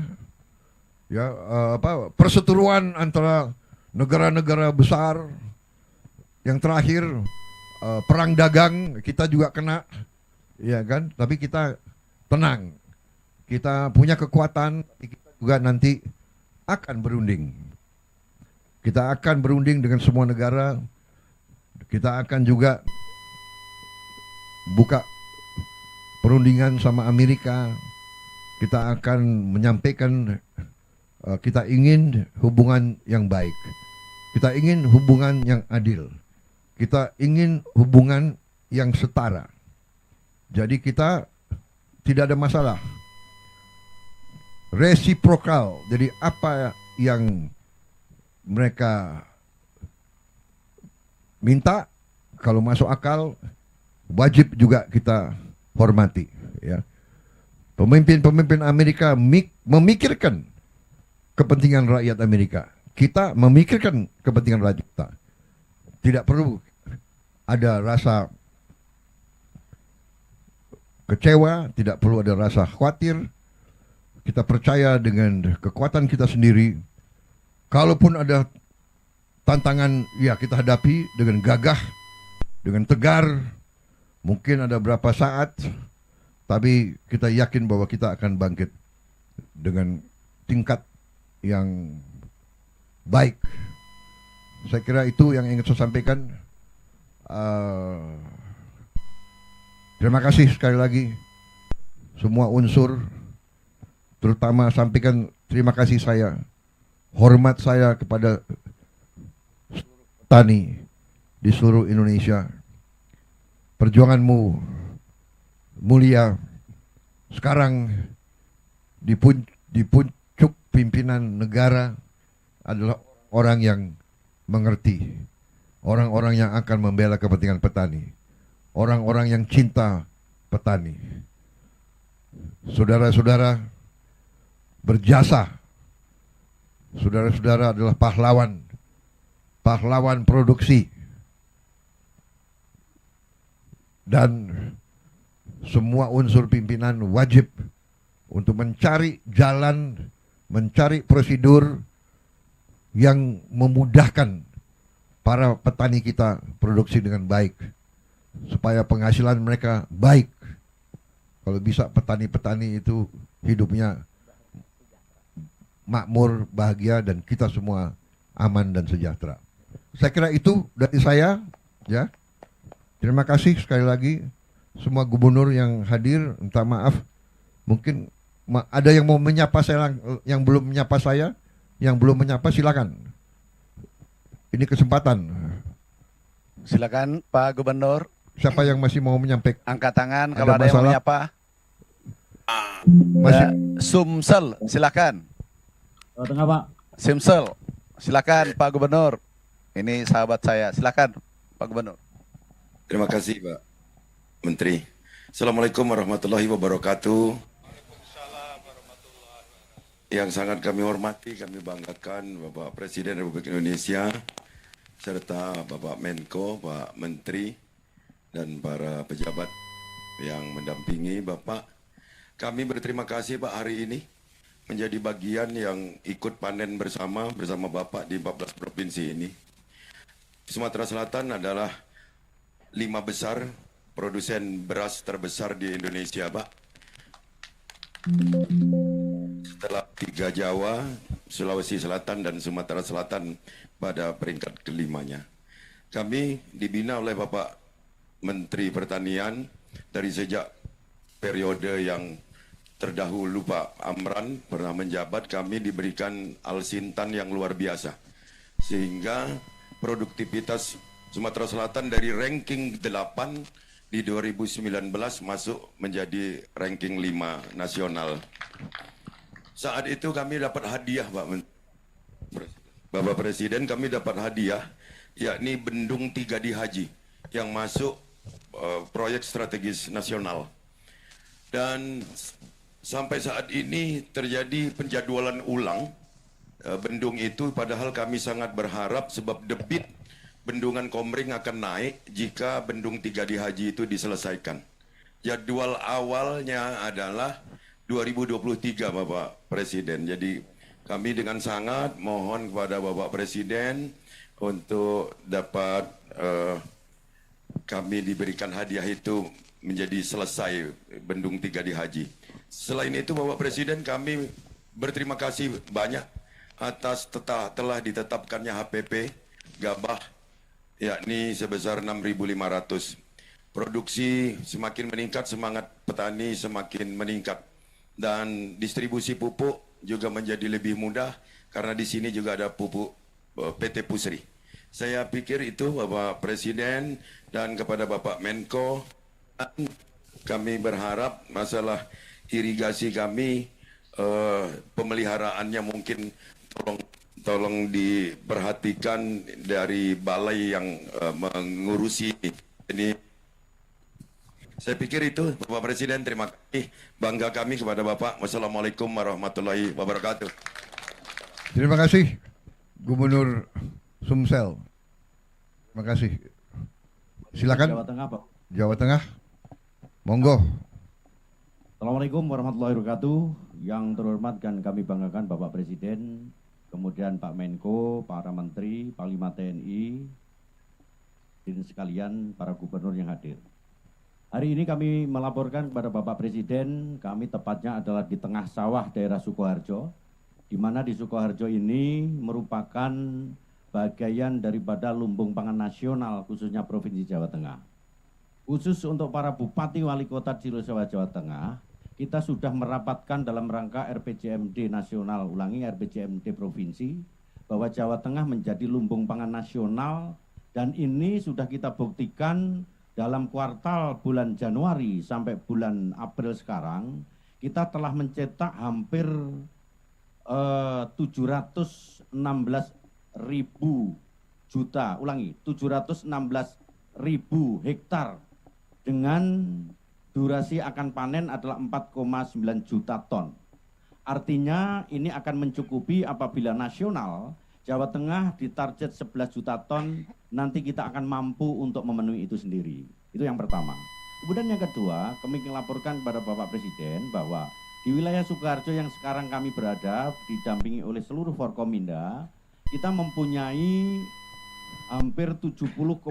ya, perseteruan antara negara-negara besar. Yang terakhir perang dagang kita juga kena, ya kan, tapi kita tenang, kita punya kekuatan, kita juga nanti akan berunding. Kita akan berunding dengan semua negara. Kita akan juga buka perundingan sama Amerika. Kita akan menyampaikan kita ingin hubungan yang baik. Kita ingin hubungan yang adil. Kita ingin hubungan yang setara. Jadi kita tidak ada masalah. Resiprokal. Jadi apa yang mereka minta, kalau masuk akal, wajib juga kita hormati, ya. Pemimpin-pemimpin Amerika memikirkan kepentingan rakyat Amerika. Kita memikirkan kepentingan rakyat kita. Tidak perlu ada rasa kecewa, tidak perlu ada rasa khawatir. Kita percaya dengan kekuatan kita sendiri. Kalaupun ada tantangan, ya kita hadapi dengan gagah, dengan tegar. Mungkin ada berapa saat, tapi kita yakin bahwa kita akan bangkit dengan tingkat yang baik. Saya kira itu yang ingin saya sampaikan. Terima kasih sekali lagi semua unsur, terutama sampaikan terima kasih saya, hormat saya kepada petani di seluruh Indonesia. Perjuanganmu mulia. Sekarang di puncak pimpinan negara adalah orang yang mengerti, orang-orang yang akan membela kepentingan petani, orang-orang yang cinta petani. Saudara-saudara berjasa. Saudara-saudara adalah pahlawan, pahlawan produksi. Dan semua unsur pimpinan wajib untuk mencari jalan, mencari prosedur yang memudahkan para petani kita produksi dengan baik, supaya penghasilan mereka baik. Kalau bisa petani-petani itu hidupnya makmur, bahagia, dan kita semua aman dan sejahtera. Saya kira itu dari saya, ya. Terima kasih sekali lagi semua gubernur yang hadir. Minta maaf, mungkin ada yang mau menyapa saya, yang belum menyapa saya, yang belum menyapa silakan. Ini kesempatan. Silakan Pak Gubernur. Siapa yang masih mau menyampaikan? Angkat tangan kalau ada yang mau menyapa. Masih. Sumsel, silakan. Tengah Pak. Sumsel, silakan Pak Gubernur. Ini sahabat saya, silakan Pak Gubernur. Terima kasih Pak Menteri. Assalamualaikum warahmatullahi wabarakatuh. yang sangat kami hormati, kami banggakan Bapak Presiden Republik Indonesia, serta Bapak Menko, Pak Menteri, dan para pejabat yang mendampingi Bapak. Kami berterima kasih Pak hari ini menjadi bagian yang ikut panen bersama Bapak di 14 provinsi ini. Sumatera Selatan adalah 5 besar produsen beras terbesar di Indonesia, Pak. Setelah 3 Jawa, Sulawesi Selatan, dan Sumatera Selatan pada peringkat kelimanya. Kami dibina oleh Bapak Menteri Pertanian dari sejak periode yang terdahulu Pak Amran pernah menjabat, kami diberikan alsintan yang luar biasa. Sehingga produktivitas Sumatera Selatan dari ranking 8 di 2019 masuk menjadi ranking 5 nasional. Saat itu kami dapat hadiah Bapak Presiden, kami dapat hadiah yakni Bendung 3D Haji yang masuk proyek strategis nasional. Dan sampai saat ini terjadi penjadwalan ulang bendung itu, padahal kami sangat berharap sebab debit Bendungan Komering akan naik jika Bendung 3D Haji itu diselesaikan. Jadwal awalnya adalah 2023 Bapak Presiden. Jadi kami dengan sangat mohon kepada Bapak Presiden untuk dapat kami diberikan hadiah itu menjadi selesai Bendung 3D Haji. Selain itu Bapak Presiden, kami berterima kasih banyak atas telah ditetapkannya HPP gabah yakni sebesar 6.500. Produksi semakin meningkat, semangat petani semakin meningkat, dan distribusi pupuk juga menjadi lebih mudah karena di sini juga ada pupuk PT Pusri. Saya pikir itu Bapak Presiden dan kepada Bapak Menko, kami berharap masalah irigasi kami pemeliharaannya mungkin tolong diperhatikan dari balai yang mengurusi ini. Saya pikir itu Bapak Presiden, terima kasih. Bangga kami kepada Bapak. Wassalamualaikum warahmatullahi wabarakatuh. Terima kasih Gubernur Sumsel. Terima kasih. Silakan. Jawa Tengah, Pak. Jawa Tengah. Monggo. Assalamualaikum warahmatullahi wabarakatuh. Yang terhormat dan kami banggakan Bapak Presiden, kemudian Pak Menko, para Menteri, Panglima TNI, dan sekalian para gubernur yang hadir. Hari ini kami melaporkan kepada Bapak Presiden, kami tepatnya adalah di tengah sawah daerah Sukoharjo, di mana di Sukoharjo ini merupakan bagian daripada lumbung pangan nasional khususnya Provinsi Jawa Tengah. Khusus untuk para Bupati Wali Kota Cilosewa Jawa Tengah, kita sudah merapatkan dalam rangka RPJMD nasional, RPJMD provinsi, bahwa Jawa Tengah menjadi lumbung pangan nasional, dan ini sudah kita buktikan dalam kuartal bulan Januari sampai bulan April sekarang, kita telah mencetak hampir 716.000 juta, 716.000 hektar dengan durasi akan panen adalah 4,9 juta ton. Artinya ini akan mencukupi apabila nasional Jawa Tengah ditarget 11 juta ton, nanti kita akan mampu untuk memenuhi itu sendiri. Itu yang pertama. Kemudian yang kedua, kami melaporkan kepada Bapak Presiden bahwa di wilayah Sukoharjo yang sekarang kami berada, didampingi oleh seluruh Forkominda, kita mempunyai hampir 70,89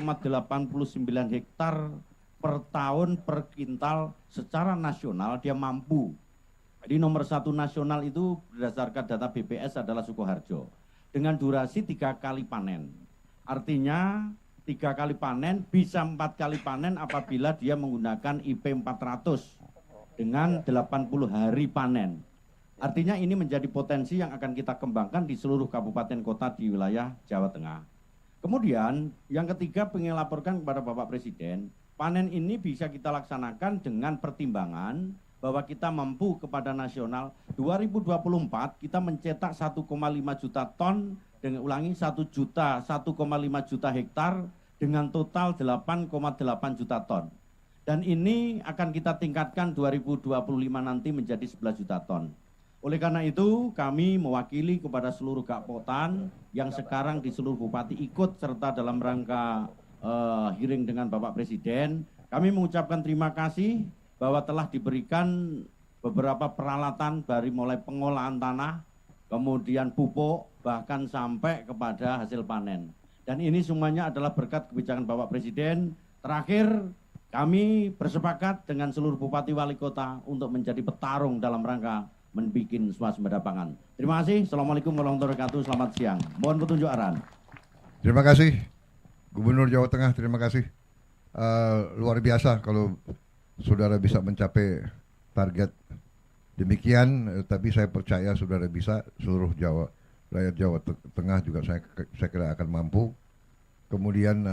hektar per tahun per kintal secara nasional dia mampu. Jadi nomor 1 nasional itu berdasarkan data BPS adalah Sukoharjo. Dengan durasi 3 kali panen. Artinya 3 kali panen bisa 4 kali panen apabila dia menggunakan IP 400 dengan 80 hari panen. Artinya ini menjadi potensi yang akan kita kembangkan di seluruh kabupaten kota di wilayah Jawa Tengah. Kemudian yang ketiga pengen laporkan kepada Bapak Presiden, panen ini bisa kita laksanakan dengan pertimbangan bahwa kita mampu kepada nasional 2024 kita mencetak 1,5 juta ton dengan 1,5 juta hektar dengan total 8,8 juta ton. Dan ini akan kita tingkatkan 2025 nanti menjadi 11 juta ton. Oleh karena itu, kami mewakili kepada seluruh Gakpotan yang sekarang di seluruh bupati ikut serta dalam rangka hearing dengan Bapak Presiden. Kami mengucapkan terima kasih bahwa telah diberikan beberapa peralatan dari mulai pengolahan tanah, kemudian pupuk, bahkan sampai kepada hasil panen. Dan ini semuanya adalah berkat kebijakan Bapak Presiden. Terakhir, kami bersepakat dengan seluruh bupati wali kota untuk menjadi petarung dalam rangka membuat swasembada pangan. Terima kasih. Assalamualaikum warahmatullahi wabarakatuh. Selamat siang. Mohon petunjuk arahan. Terima kasih Gubernur Jawa Tengah, terima kasih. Luar biasa kalau saudara bisa mencapai target demikian, tapi saya percaya saudara bisa, seluruh rakyat Jawa Tengah juga saya kira akan mampu. Kemudian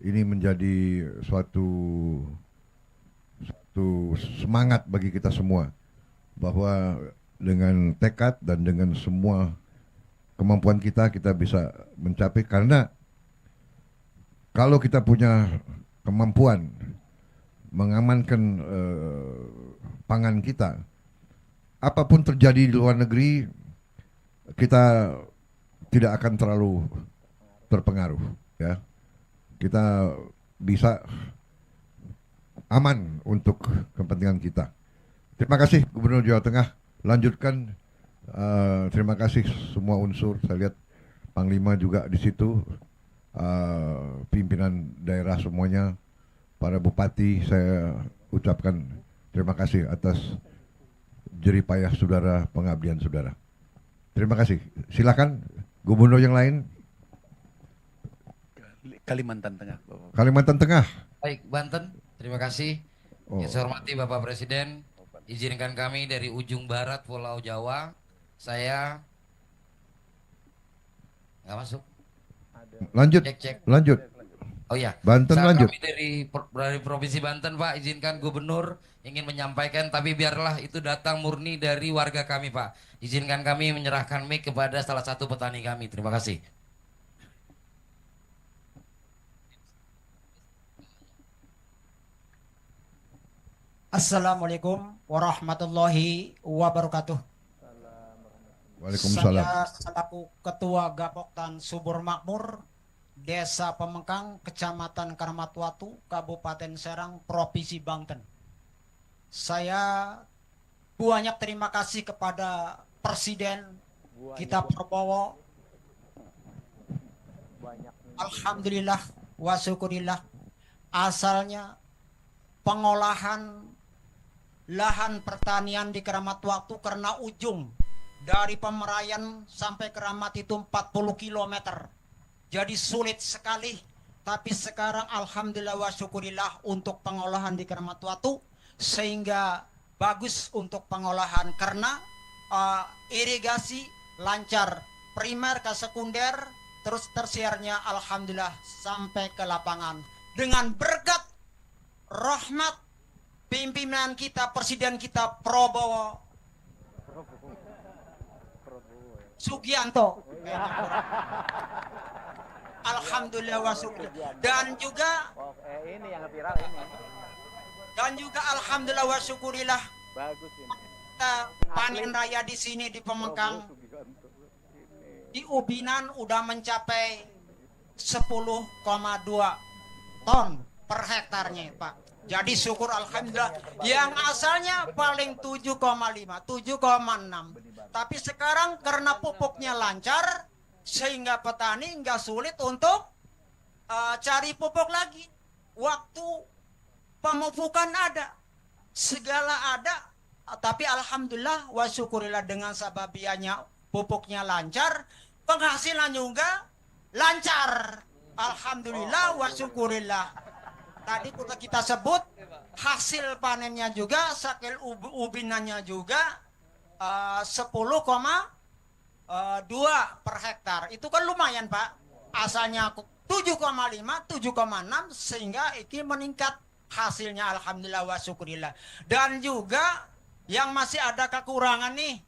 ini menjadi suatu semangat bagi kita semua bahwa dengan tekad dan dengan semua kemampuan kita bisa mencapai, karena kalau kita punya kemampuan mengamankan pangan kita, apapun terjadi di luar negeri kita tidak akan terlalu terpengaruh, ya. Kita bisa aman untuk kepentingan kita. Terima kasih Gubernur Jawa Tengah. Lanjutkan. Terima kasih semua unsur. Saya lihat Panglima juga di situ. Pimpinan daerah semuanya, para bupati, saya ucapkan terima kasih atas jeripayah saudara, pengabdian saudara. Terima kasih. Silakan gubernur yang lain. Kalimantan Tengah. Kalimantan Tengah. Baik, Banten. Terima kasih. Yang saya hormati Bapak Presiden, izinkan kami dari ujung barat Pulau Jawa. Saya nggak masuk. Lanjut. Cek. Lanjut. Oh ya. Banten lanjut. Kami dari Provinsi Banten, Pak, izinkan Gubernur ingin menyampaikan, tapi biarlah itu datang murni dari warga kami, Pak. Izinkan kami menyerahkan mic kepada salah satu petani kami. Terima kasih. Assalamualaikum warahmatullahi wabarakatuh. Waalaikumsalam. Saya selaku Ketua Gapoktan Subur Makmur, Desa Pemengkang, Kecamatan Karamatwatu, Kabupaten Serang, Provinsi Banten. Saya banyak terima kasih kepada Presiden kita Prabowo. Alhamdulillah wa syukurillah, asalnya pengolahan lahan pertanian di Karamatwatu karena ujung dari Pemerayan sampai Keramat itu 40 km. Jadi sulit sekali. Tapi sekarang alhamdulillah wa syukurillah untuk pengolahan di Karamatwatu, sehingga bagus untuk pengolahan karena irigasi lancar, primer ke sekunder, terus tersiernya alhamdulillah sampai ke lapangan. Dengan berkat rahmat pimpinan kita, Presiden kita Prabowo Sugianto. Alhamdulillah wa syukurillah. Dan juga ini yang viral ini. Dan juga alhamdulillah wa syukurillah. Bagus ini. Kita panen raya di sini di Pemengkang, di Ubinan udah mencapai 10,2 ton per hektarnya, Pak. Jadi syukur alhamdulillah. Yang asalnya paling 7,5, 7,6. Tapi sekarang karena pupuknya lancar, sehingga petani nggak sulit untuk cari pupuk lagi. Waktu pemupukan ada, segala ada. Tapi alhamdulillah wa syukurillah dengan sababiannya pupuknya lancar, penghasilan juga lancar. Alhamdulillah wa syukurillah. Tadi kita sebut hasil panennya juga, sakil ubinannya juga 10,2 per hektar. Itu kan lumayan, Pak. Asalnya 7,5, 7,6 sehingga ini meningkat hasilnya alhamdulillah wa syukurillah. Dan juga yang masih ada kekurangan nih.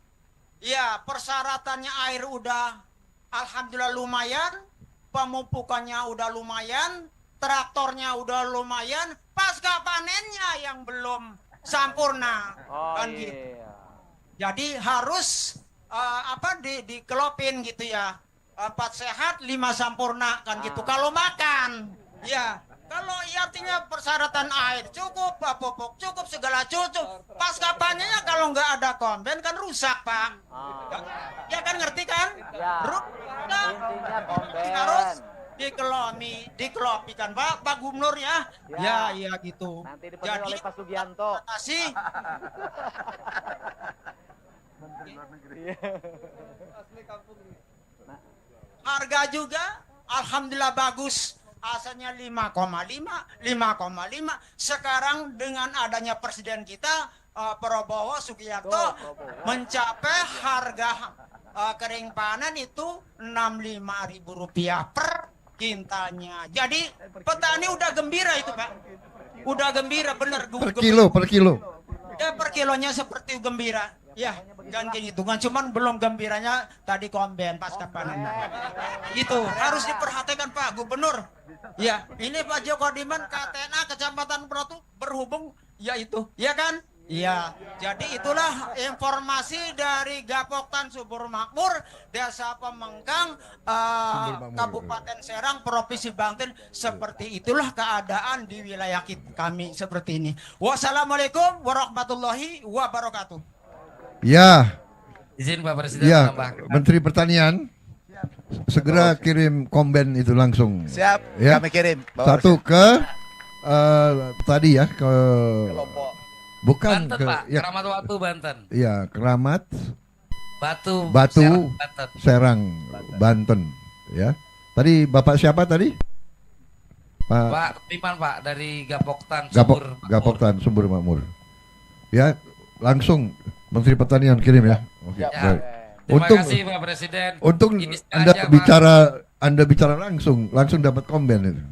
Ya, persyaratannya air udah alhamdulillah lumayan, pemupukannya udah lumayan, traktornya udah lumayan, pasca panennya yang belum sempurna. Kan gitu. Jadi harus dikelopin gitu ya. 4 sehat, 5 sampurna kan gitu. Kalau makan, ya. Kalau artinya persyaratan air cukup, pupuk cukup, segala cukup. Pas kapannya kalau nggak ada komben kan rusak, Pak. Ya kan, ngerti kan? Intinya komben. Harus dikelopikan, Pak Gubernur ya. Ya, iya gitu. Nanti dipenuhi oleh Pak Sugianto. Kasih. Harga juga alhamdulillah bagus. Asalnya 5,5. Sekarang dengan adanya presiden kita Prabowo Subianto mencapai harga kering panen itu Rp65.000 per kintalnya. Jadi petani udah gembira itu, Pak. Udah gembira bener. Per kilo. Ya, per kilonya seperti gembira. Ya, ganti hitungan, cuman belum gembiranya tadi komben pasca panen. Itu harus diperhatikan Pak Gubernur. Ya, ini Pak Joko Diman KTNA Kecamatan Protu berhubung ya itu, ya kan? Iya, jadi itulah informasi dari Gapoktan Subur Makmur, Desa Pemengkang, Kabupaten Serang, Provinsi Banten. Seperti itulah keadaan di wilayah kami seperti ini. Wassalamualaikum warahmatullahi wabarakatuh. Ya. Izin Pak Presiden ya, menambahkan. Menteri Pertanian segera kirim komben itu langsung. Siap, ya. kami kirim. Satu ke tadi ya ke bukan Banten, ke Pak. ya, Keramat Watu Banten. Iya, Keramat Batu Serang Banten. Ya. Tadi Bapak siapa tadi? Pak Piman, Pak, dari Gapoktan Subur Makmur. Gapoktan Subur Makmur. Ya, langsung Menteri Pertanian kirim ya. Oke, Ya. baik. Terima kasih Pak Presiden. Untung Ini Anda sengaja, bicara langsung dapat komben itu.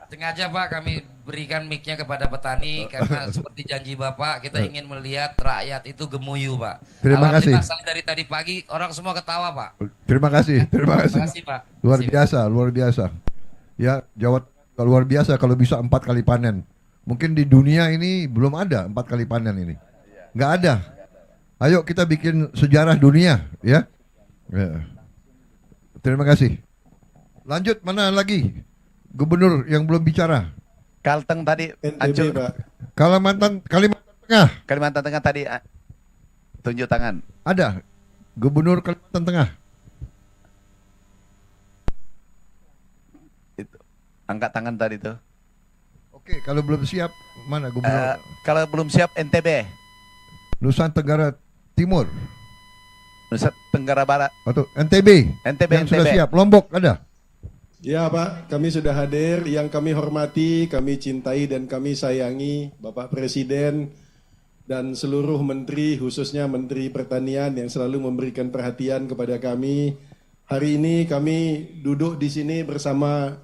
Sengaja Pak kami berikan mic-nya kepada petani karena seperti janji Bapak kita ingin melihat rakyat itu gemuyu, Pak. Terima kasih. Saya dari tadi pagi orang semua ketawa, Pak. Terima kasih. Terima kasih, Pak. Luar biasa. Ya, Jawa luar biasa kalau bisa 4 kali panen. Mungkin di dunia ini belum ada 4 kali panen ini. Nggak ada. Ayo kita bikin sejarah dunia, ya. Terima kasih. Lanjut, mana lagi? Gubernur yang belum bicara. Kalteng tadi NTB, Pak. Kalimantan Tengah. Kalimantan Tengah tadi tunjuk tangan. Ada. Gubernur Kalimantan Tengah. Itu. Angkat tangan tadi tuh. Oke, kalau belum siap mana Gubernur? Kalau belum siap NTB. Nusa Tenggara Timur. Nusa Tenggara Barat. Atau NTB. NTB. Yang sudah siap. Lombok ada. Ya Pak, kami sudah hadir. Yang kami hormati, kami cintai dan kami sayangi Bapak Presiden dan seluruh menteri, khususnya Menteri Pertanian yang selalu memberikan perhatian kepada kami. Hari ini kami duduk di sini bersama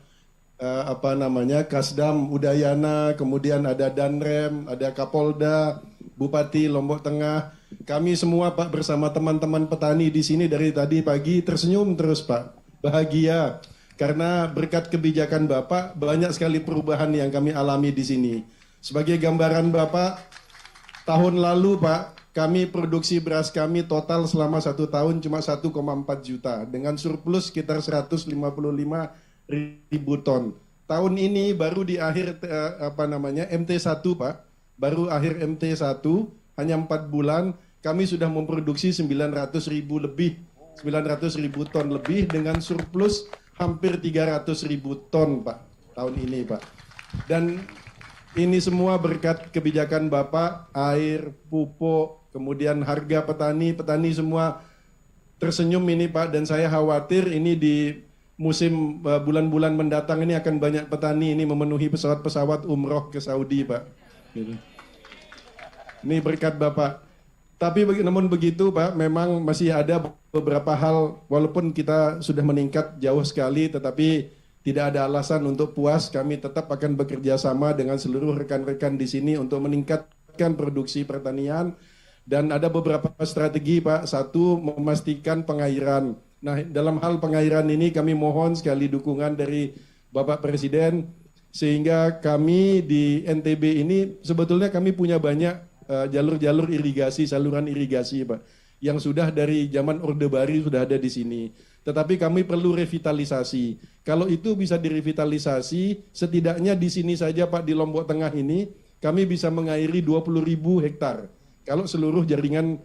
Kasdam Udayana, kemudian ada Danrem, ada Kapolda, Bupati Lombok Tengah. Kami semua Pak bersama teman-teman petani di sini dari tadi pagi tersenyum terus Pak, bahagia. Karena berkat kebijakan Bapak, banyak sekali perubahan yang kami alami di sini. Sebagai gambaran Bapak, tahun lalu Pak, kami produksi beras kami total selama 1 tahun cuma 1,4 juta. Dengan surplus sekitar 155.000 ton. Tahun ini baru di akhir MT1 Pak, baru akhir MT1, hanya 4 bulan, kami sudah memproduksi 900.000 ton lebih dengan surplus hampir 300.000 ton Pak tahun ini Pak. Dan ini semua berkat kebijakan Bapak, air, pupuk, kemudian harga petani semua tersenyum ini Pak. Dan saya khawatir ini di musim bulan-bulan mendatang ini akan banyak petani ini memenuhi pesawat-pesawat umroh ke Saudi Pak. Gitu. Ini berkat Bapak. Tapi namun begitu Pak, memang masih ada beberapa hal, walaupun kita sudah meningkat jauh sekali, tetapi tidak ada alasan untuk puas. Kami tetap akan bekerja sama dengan seluruh rekan-rekan di sini untuk meningkatkan produksi pertanian. Dan ada beberapa strategi Pak. Satu, memastikan pengairan. Nah, dalam hal pengairan ini kami mohon sekali dukungan dari Bapak Presiden, sehingga kami di NTB ini sebetulnya kami punya banyak jalur-jalur irigasi, saluran irigasi, Pak, yang sudah dari zaman Orde Baru sudah ada di sini. Tetapi kami perlu revitalisasi. Kalau itu bisa direvitalisasi, setidaknya di sini saja, Pak, di Lombok Tengah ini, kami bisa mengairi 20.000 hektar. Kalau seluruh jaringan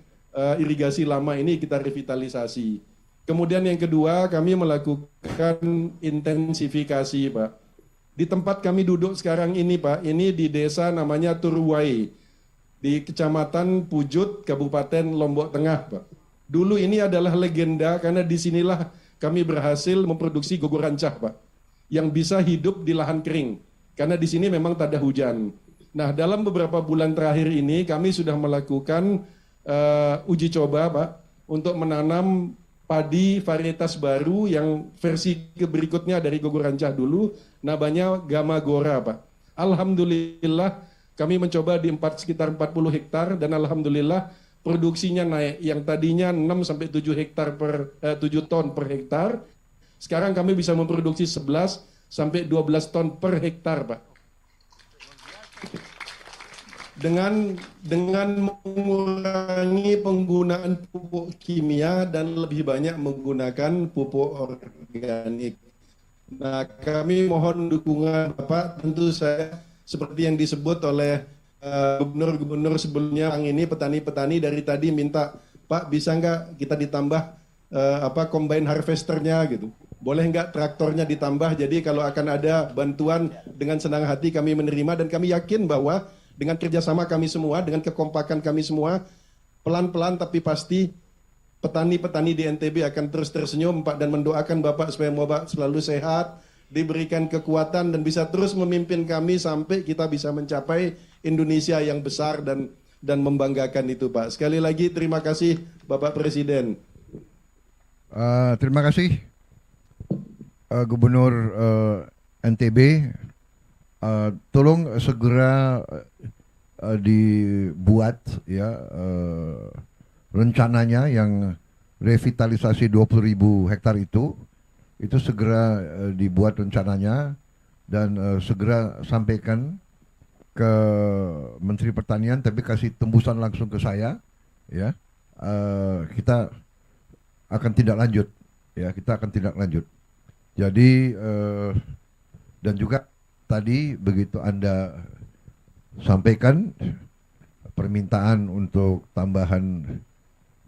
irigasi lama ini kita revitalisasi. Kemudian yang kedua, kami melakukan intensifikasi, Pak. Di tempat kami duduk sekarang ini, Pak, ini di desa namanya Turuwai, di Kecamatan Pujut, Kabupaten Lombok Tengah, Pak. Dulu ini adalah legenda karena disinilah kami berhasil memproduksi gogo rancah, Pak, yang bisa hidup di lahan kering. Karena di sini memang tak ada hujan. Nah, dalam beberapa bulan terakhir ini kami sudah melakukan uji coba, Pak, untuk menanam padi varietas baru yang versi berikutnya dari gogo rancah dulu, namanya Gama Gora, Pak. Alhamdulillah kami mencoba di sekitar 40 hektar dan alhamdulillah produksinya naik. Yang tadinya 6-7 ton per hektar, sekarang kami bisa memproduksi 11-12 ton per hektar, Pak. Dengan mengurangi penggunaan pupuk kimia dan lebih banyak menggunakan pupuk organik. Nah, kami mohon dukungan Bapak. Tentu saya seperti yang disebut oleh gubernur-gubernur sebelumnya, ini petani-petani dari tadi minta, Pak, bisa nggak kita ditambah combine harvesternya gitu. Boleh nggak traktornya ditambah? Jadi kalau akan ada bantuan, dengan senang hati kami menerima, dan kami yakin bahwa dengan kerjasama kami semua, dengan kekompakan kami semua, pelan-pelan tapi pasti petani-petani di NTB akan terus tersenyum, Pak, dan mendoakan Bapak supaya Bapak selalu sehat, diberikan kekuatan dan bisa terus memimpin kami sampai kita bisa mencapai Indonesia yang besar dan membanggakan itu, Pak. Sekali lagi terima kasih Bapak Presiden. Terima kasih Gubernur NTB. Tolong segera dibuat ya rencananya yang revitalisasi 20.000 hektar itu segera dibuat rencananya dan segera sampaikan ke Menteri Pertanian, tapi kasih tembusan langsung ke saya ya. Kita akan tindak lanjut ya, kita akan tindak lanjut. Jadi dan juga tadi begitu Anda sampaikan permintaan untuk tambahan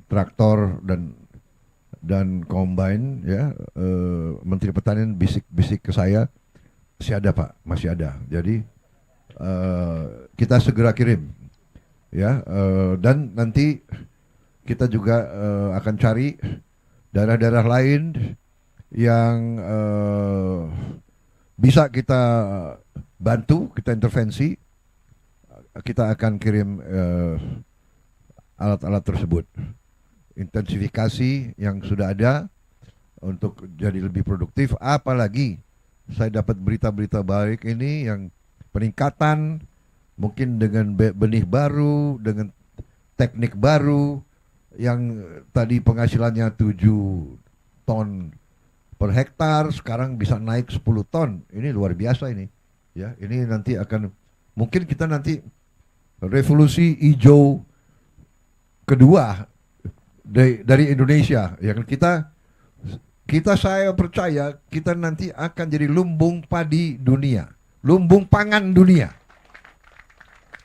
traktor dan combine ya, Menteri Pertanian bisik-bisik ke saya, masih ada, Pak, masih ada. Jadi kita segera kirim ya, dan nanti kita juga akan cari daerah-daerah lain yang bisa kita bantu, kita intervensi, kita akan kirim alat-alat tersebut. Intensifikasi yang sudah ada untuk jadi lebih produktif, apalagi saya dapat berita-berita baik ini yang peningkatan mungkin dengan benih baru, dengan teknik baru yang tadi penghasilannya 7 ton per hektar sekarang bisa naik 10 ton. Ini luar biasa ini. Ya, ini nanti akan mungkin kita nanti revolusi hijau kedua dari Indonesia. Ya, kita saya percaya kita nanti akan jadi lumbung padi dunia, lumbung pangan dunia.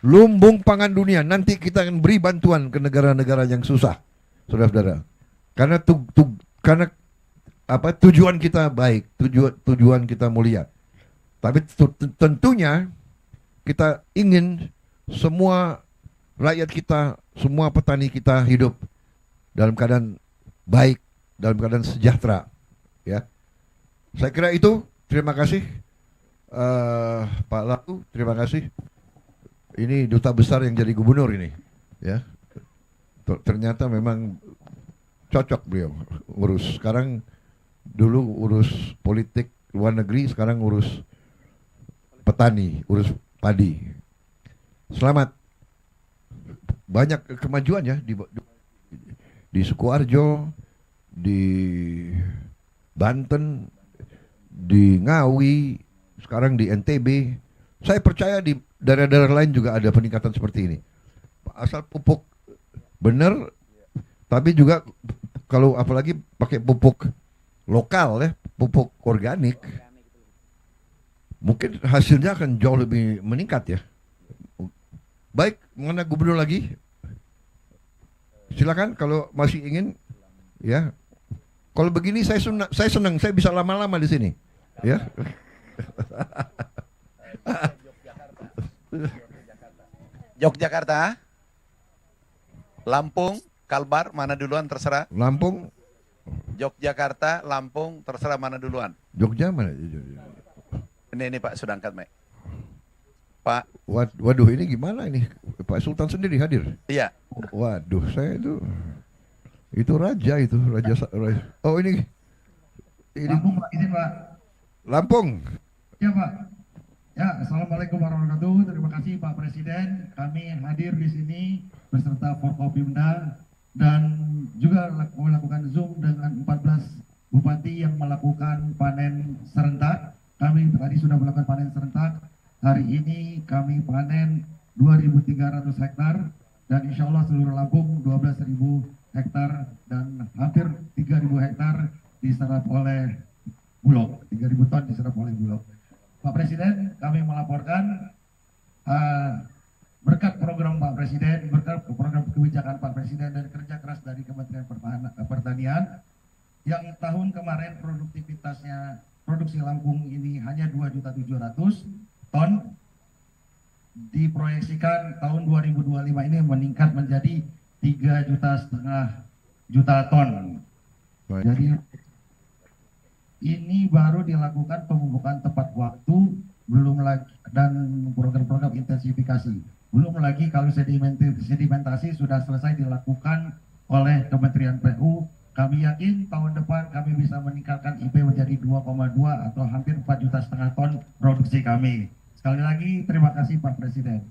Lumbung pangan dunia. Nanti kita akan beri bantuan ke negara-negara yang susah, saudara-saudara. Karena tujuan kita baik, tujuan kita mulia. Tapi tentunya kita ingin semua rakyat kita, semua petani kita hidup dalam keadaan baik, dalam keadaan sejahtera. Ya, saya kira itu. Terima kasih Pak Laku, terima kasih. Ini duta besar yang jadi gubernur ini. Ya, ternyata memang cocok beliau urus. Sekarang dulu urus politik luar negeri, sekarang urus petani, urus padi. Selamat. Banyak kemajuan ya di Sukoharjo, di Banten, di Ngawi, sekarang di NTB. Saya percaya di daerah-daerah lain juga ada peningkatan seperti ini. asal pupuk bener, tapi juga kalau apalagi pakai pupuk lokal ya, pupuk organik, mungkin hasilnya akan jauh lebih meningkat ya. Baik, mana gubernur lagi? Silakan kalau masih ingin ya. Kalau begini saya senang, saya bisa lama-lama di sini. Ya. Yogyakarta, Lampung, Kalbar, mana duluan terserah. Lampung, Yogyakarta, Lampung, terserah mana duluan. Jogja mana? Ini Pak sudah angkat, Mek. Pak. Waduh, ini gimana ini? Pak Sultan sendiri hadir? Iya. Waduh, saya itu raja. Oh ini. Lampung Pak, izin Pak. Lampung. Ya Pak. Ya, Assalamualaikum warahmatullahi wabarakatuh. Terima kasih Pak Presiden. Kami hadir di sini beserta Forkopimda dan juga melakukan Zoom dengan 14 bupati yang melakukan panen serentak. Kami tadi sudah melakukan panen serentak. Hari ini kami panen 2.300 hektar dan insya Allah seluruh Lampung 12.000 hektar dan hampir 3.000 hektar diserap oleh Bulog, 3.000 ton diserap oleh Bulog. Pak Presiden, kami melaporkan berkat program Pak Presiden, berkat program kebijakan Pak Presiden dan kerja keras dari Kementerian Pertanian, yang tahun kemarin produktivitasnya produksi Lampung ini hanya 2.700.000 ton, diproyeksikan tahun 2025 ini meningkat menjadi 3,5 juta ton. Jadi ini baru dilakukan pemupukan tepat waktu, belum lagi dan program-program intensifikasi. Belum lagi kalau sedimentasi sudah selesai dilakukan oleh Kementerian PU. Kami yakin tahun depan kami bisa meningkatkan IP menjadi 2,2 atau hampir 4,5 juta ton produksi kami. Sekali lagi terima kasih Pak Presiden.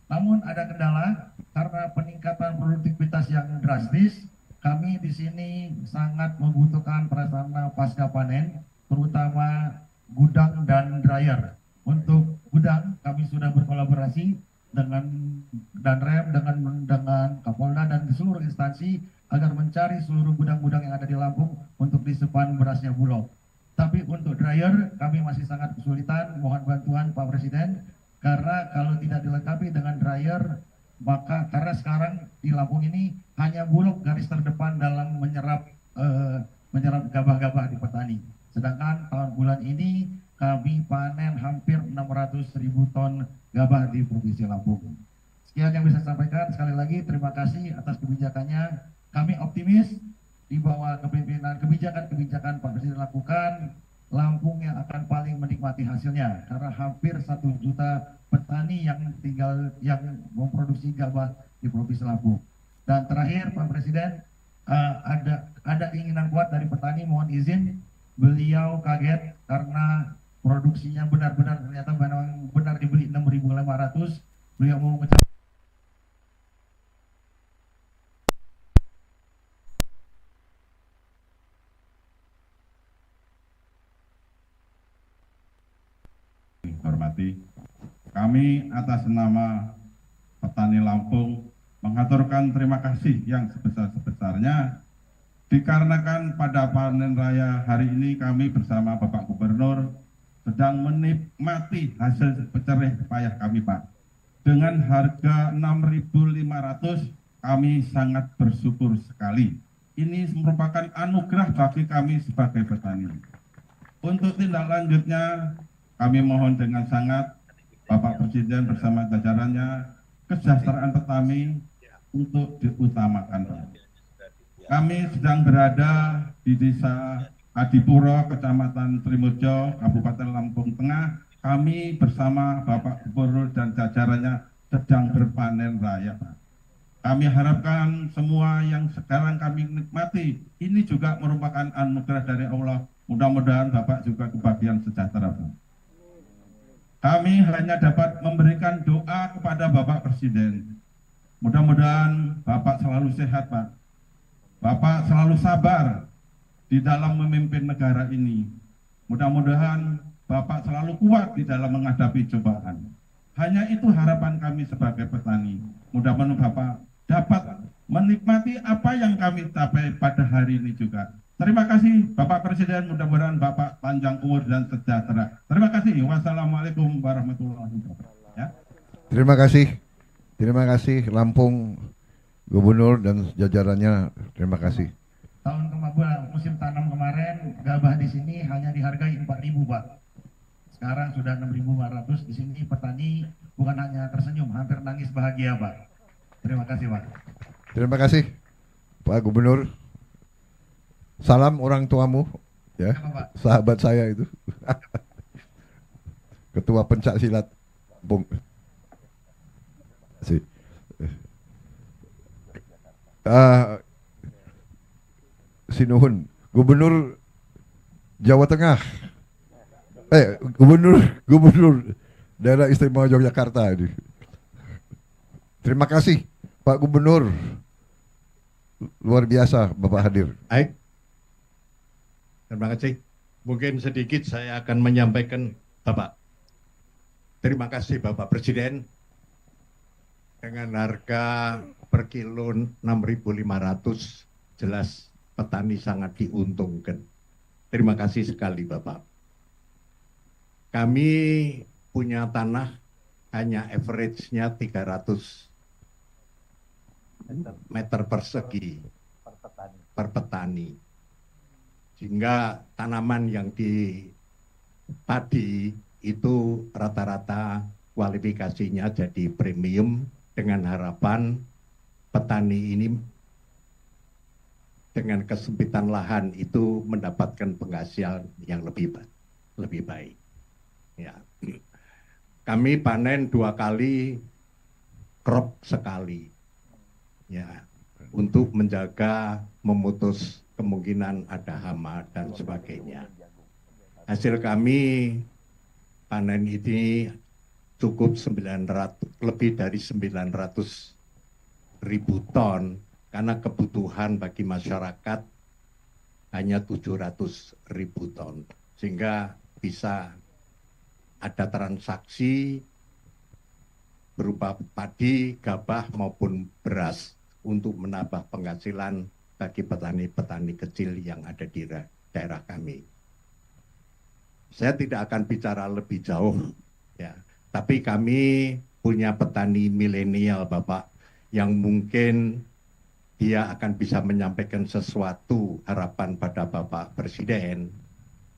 Namun ada kendala karena peningkatan produktivitas yang drastis. Kami di sini sangat membutuhkan prasarana pasca panen, terutama gudang dan dryer. Untuk gudang kami sudah berkolaborasi dengan Danrem, dengan Kapolda dan seluruh instansi agar mencari seluruh gudang-gudang yang ada di Lampung untuk disimpan berasnya Bulog. Tapi untuk dryer kami masih sangat kesulitan, mohon bantuan Pak Presiden, karena kalau tidak dilengkapi dengan dryer, maka karena sekarang di Lampung ini hanya Bulog garis terdepan dalam menyerap gabah-gabah di petani. Sedangkan bulan ini kami panen hampir 600.000 ton gabah di Provinsi Lampung. Sekian yang bisa saya sampaikan. Sekali lagi terima kasih atas kebijakannya. Kami optimis di bawah kepemimpinan kebijakan-kebijakan Pak Presiden lakukan, Lampung yang akan paling menikmati hasilnya karena hampir 1 juta petani yang memproduksi gabah di Provinsi Lampung. Dan terakhir Pak Presiden, ada keinginan kuat dari petani, mohon izin, beliau kaget karena produksinya benar-benar ternyata benar dibeli 6.500. Beliau mau mengucapkan hormati, kami atas nama petani Lampung mengaturkan terima kasih yang sebesar-sebesarnya dikarenakan pada panen raya hari ini kami bersama Bapak Gubernur sedang menikmati hasil jerih payah kami Pak. Dengan harga 6.500 kami sangat bersyukur sekali. Ini merupakan anugerah bagi kami sebagai petani. Untuk tindak lanjutnya kami mohon dengan sangat Bapak Presiden bersama jajarannya kesejahteraan petani untuk diutamakan. Kami sedang berada di Desa Adipuro, Kecamatan Trimurjo, Kabupaten Lampung Tengah. Kami bersama Bapak Gubernur dan jajarannya sedang berpanen raya, Pak. Kami harapkan semua yang sekarang kami nikmati ini juga merupakan anugerah dari Allah. Mudah-mudahan Bapak juga kebahagiaan sejahtera, Pak. Kami hanya dapat memberikan doa kepada Bapak Presiden. Mudah-mudahan Bapak selalu sehat, Pak. Bapak selalu sabar di dalam memimpin negara ini. Mudah-mudahan Bapak selalu kuat di dalam menghadapi cobaan. Hanya itu harapan kami sebagai petani. Mudah-mudahan Bapak dapat menikmati apa yang kami capai pada hari ini juga. Terima kasih Bapak Presiden, mudah-mudahan Bapak panjang umur dan sejahtera. Terima kasih. Wassalamualaikum warahmatullahi wabarakatuh. Ya. Terima kasih Lampung, Gubernur dan jajarannya. Terima kasih. Tahun kemarin musim tanam kemarin gabah di sini hanya dihargai 4.000 Pak. Sekarang sudah 6.500. Di sini petani bukan hanya tersenyum, hampir nangis bahagia Pak. Terima kasih Pak. Terima kasih Pak Gubernur. Salam orang tuamu, ya, sahabat saya itu, Ketua Pencak Silat, Bung. Sinuhun, Gubernur Jawa Tengah, Gubernur Daerah Istimewa Yogyakarta ini. Terima kasih Pak Gubernur, luar biasa Bapak hadir. Baik. Terima kasih. Mungkin sedikit saya akan menyampaikan Bapak. Terima kasih Bapak Presiden. Dengan harga per kilo 6.500, jelas petani sangat diuntungkan. Terima kasih sekali Bapak. Kami punya tanah hanya average-nya 300 meter persegi per petani. Sehingga tanaman yang di padi itu rata-rata kualifikasinya jadi premium, dengan harapan petani ini dengan kesempitan lahan itu mendapatkan penghasilan yang lebih baik. Ya. Kami panen 2 kali, crop sekali. Ya, untuk menjaga, memutus kemungkinan ada hama dan sebagainya. Hasil kami panen ini cukup lebih dari 900.000 ton, karena kebutuhan bagi masyarakat hanya 700.000 ton, sehingga bisa ada transaksi berupa padi, gabah maupun beras untuk menambah penghasilan bagi petani-petani kecil yang ada di daerah kami. Saya tidak akan bicara lebih jauh, ya. Tapi kami punya petani milenial, Bapak, yang mungkin dia akan bisa menyampaikan sesuatu harapan pada Bapak Presiden,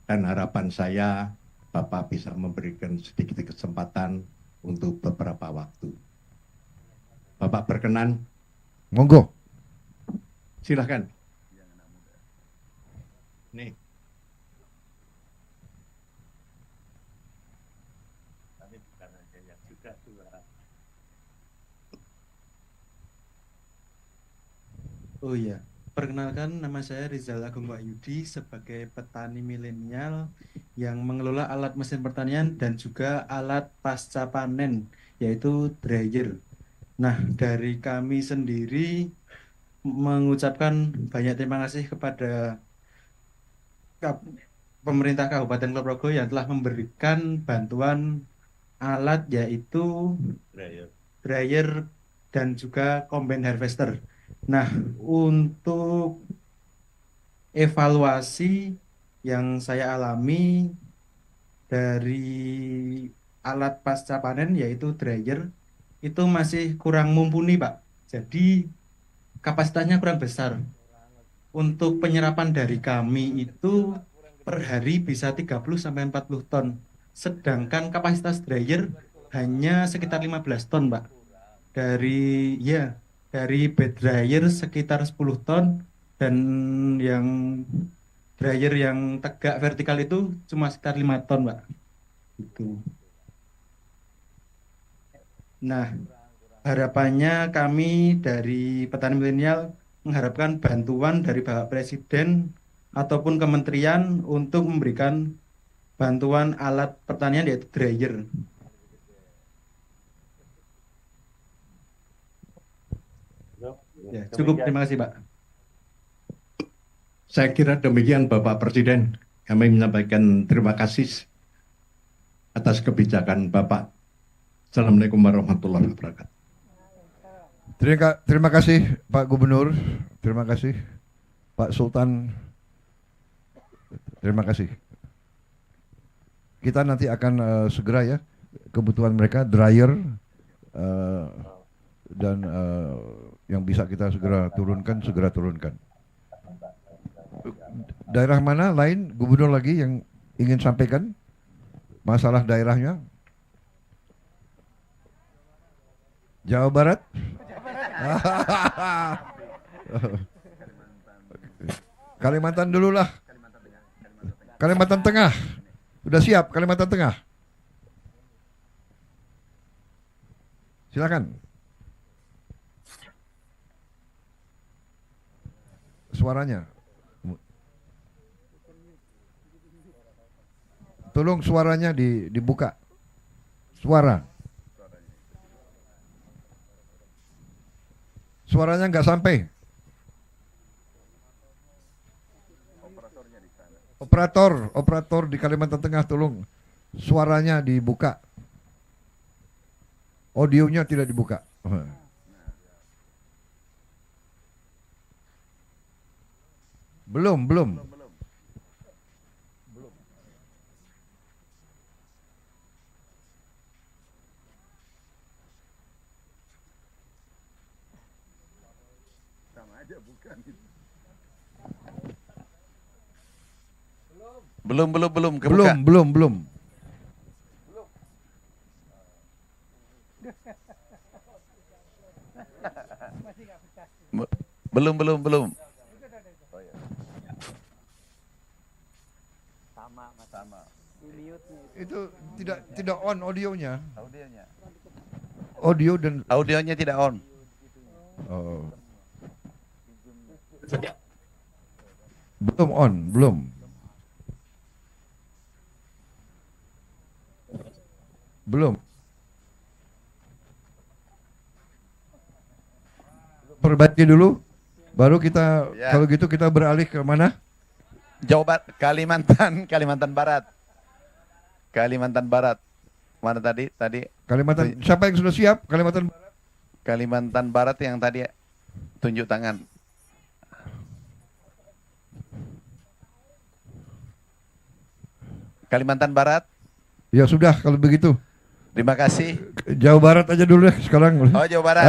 dan harapan saya Bapak bisa memberikan sedikit kesempatan untuk beberapa waktu. Bapak berkenan? Monggo. Silahkan. Nih. Oh iya, perkenalkan nama saya Rizal Agung Wahyudi sebagai petani milenial yang mengelola alat mesin pertanian dan juga alat pasca panen, yaitu dryer. Nah, dari kami sendiri mengucapkan banyak terima kasih kepada pemerintah Kabupaten Kulon Progo yang telah memberikan bantuan alat yaitu dryer dan juga combine harvester. Nah, untuk evaluasi yang saya alami dari alat pasca panen yaitu dryer itu masih kurang mumpuni, Pak. Jadi kapasitasnya kurang besar. Untuk penyerapan dari kami itu per hari bisa 30-40 ton. Sedangkan kapasitas dryer hanya sekitar 15 ton, Pak. Dari bed dryer sekitar 10 ton dan yang dryer yang tegak vertikal itu cuma sekitar 5 ton, Pak. Itu. Nah, harapannya kami dari petani milenial mengharapkan bantuan dari Bapak Presiden ataupun kementerian untuk memberikan bantuan alat pertanian yaitu dryer. Ya, cukup, terima kasih Pak. Saya kira demikian Bapak Presiden. Kami menyampaikan terima kasih atas kebijakan Bapak. Assalamualaikum warahmatullahi wabarakatuh. Terima kasih Pak Gubernur, terima kasih Pak Sultan, terima kasih. Kita nanti akan segera ya kebutuhan mereka dryer dan yang bisa kita segera turunkan. Daerah mana lain Gubernur lagi yang ingin sampaikan masalah daerahnya? Jawa Barat? Kalimantan dulu lah. Kalimantan Tengah. Sudah siap Kalimantan Tengah? Silakan. Suaranya. Tolong suaranya dibuka. Suaranya nggak sampai. Operator di Kalimantan Tengah, tolong suaranya dibuka. Audionya tidak dibuka. Belum. Belum kebuka. Belum. Belum. Sama. Itu tidak on audionya. Audionya tidak on. Oh. Belum on. Perbaiki dulu, baru kita kalau gitu kita beralih ke mana? Jawa Barat, Kalimantan Barat. Mana tadi? Kalimantan. Siapa yang sudah siap? Kalimantan Barat yang tadi tunjuk tangan. Kalimantan Barat. Ya sudah kalau begitu. Terima kasih. Jawa Barat aja dulu deh sekarang. Oh, Jawa Barat.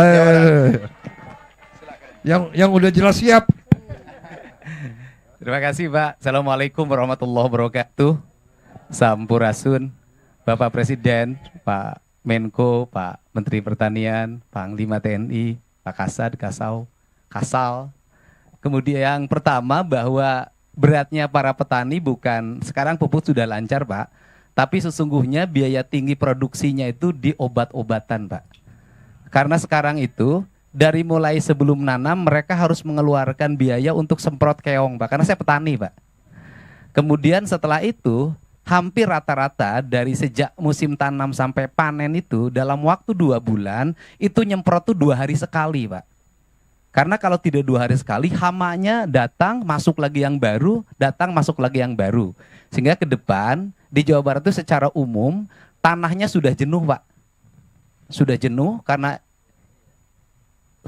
Yang udah jelas siap. Terima kasih Pak. Assalamualaikum warahmatullahi wabarakatuh. Sampurasun, Bapak Presiden, Pak Menko, Pak Menteri Pertanian, Panglima TNI, Pak Kasal. Kemudian yang pertama bahwa beratnya para petani bukan sekarang pupuk sudah lancar Pak, tapi sesungguhnya biaya tinggi produksinya itu di obat-obatan Pak. Karena sekarang itu dari mulai sebelum nanam mereka harus mengeluarkan biaya untuk semprot keong Pak, karena saya petani Pak. Kemudian setelah itu hampir rata-rata dari sejak musim tanam sampai panen itu dalam waktu 2 bulan itu nyemprot tuh 2 hari sekali Pak. Karena kalau tidak 2 hari sekali hamanya datang masuk lagi yang baru, sehingga ke depan di Jawa Barat itu secara umum tanahnya sudah jenuh Pak. Sudah jenuh karena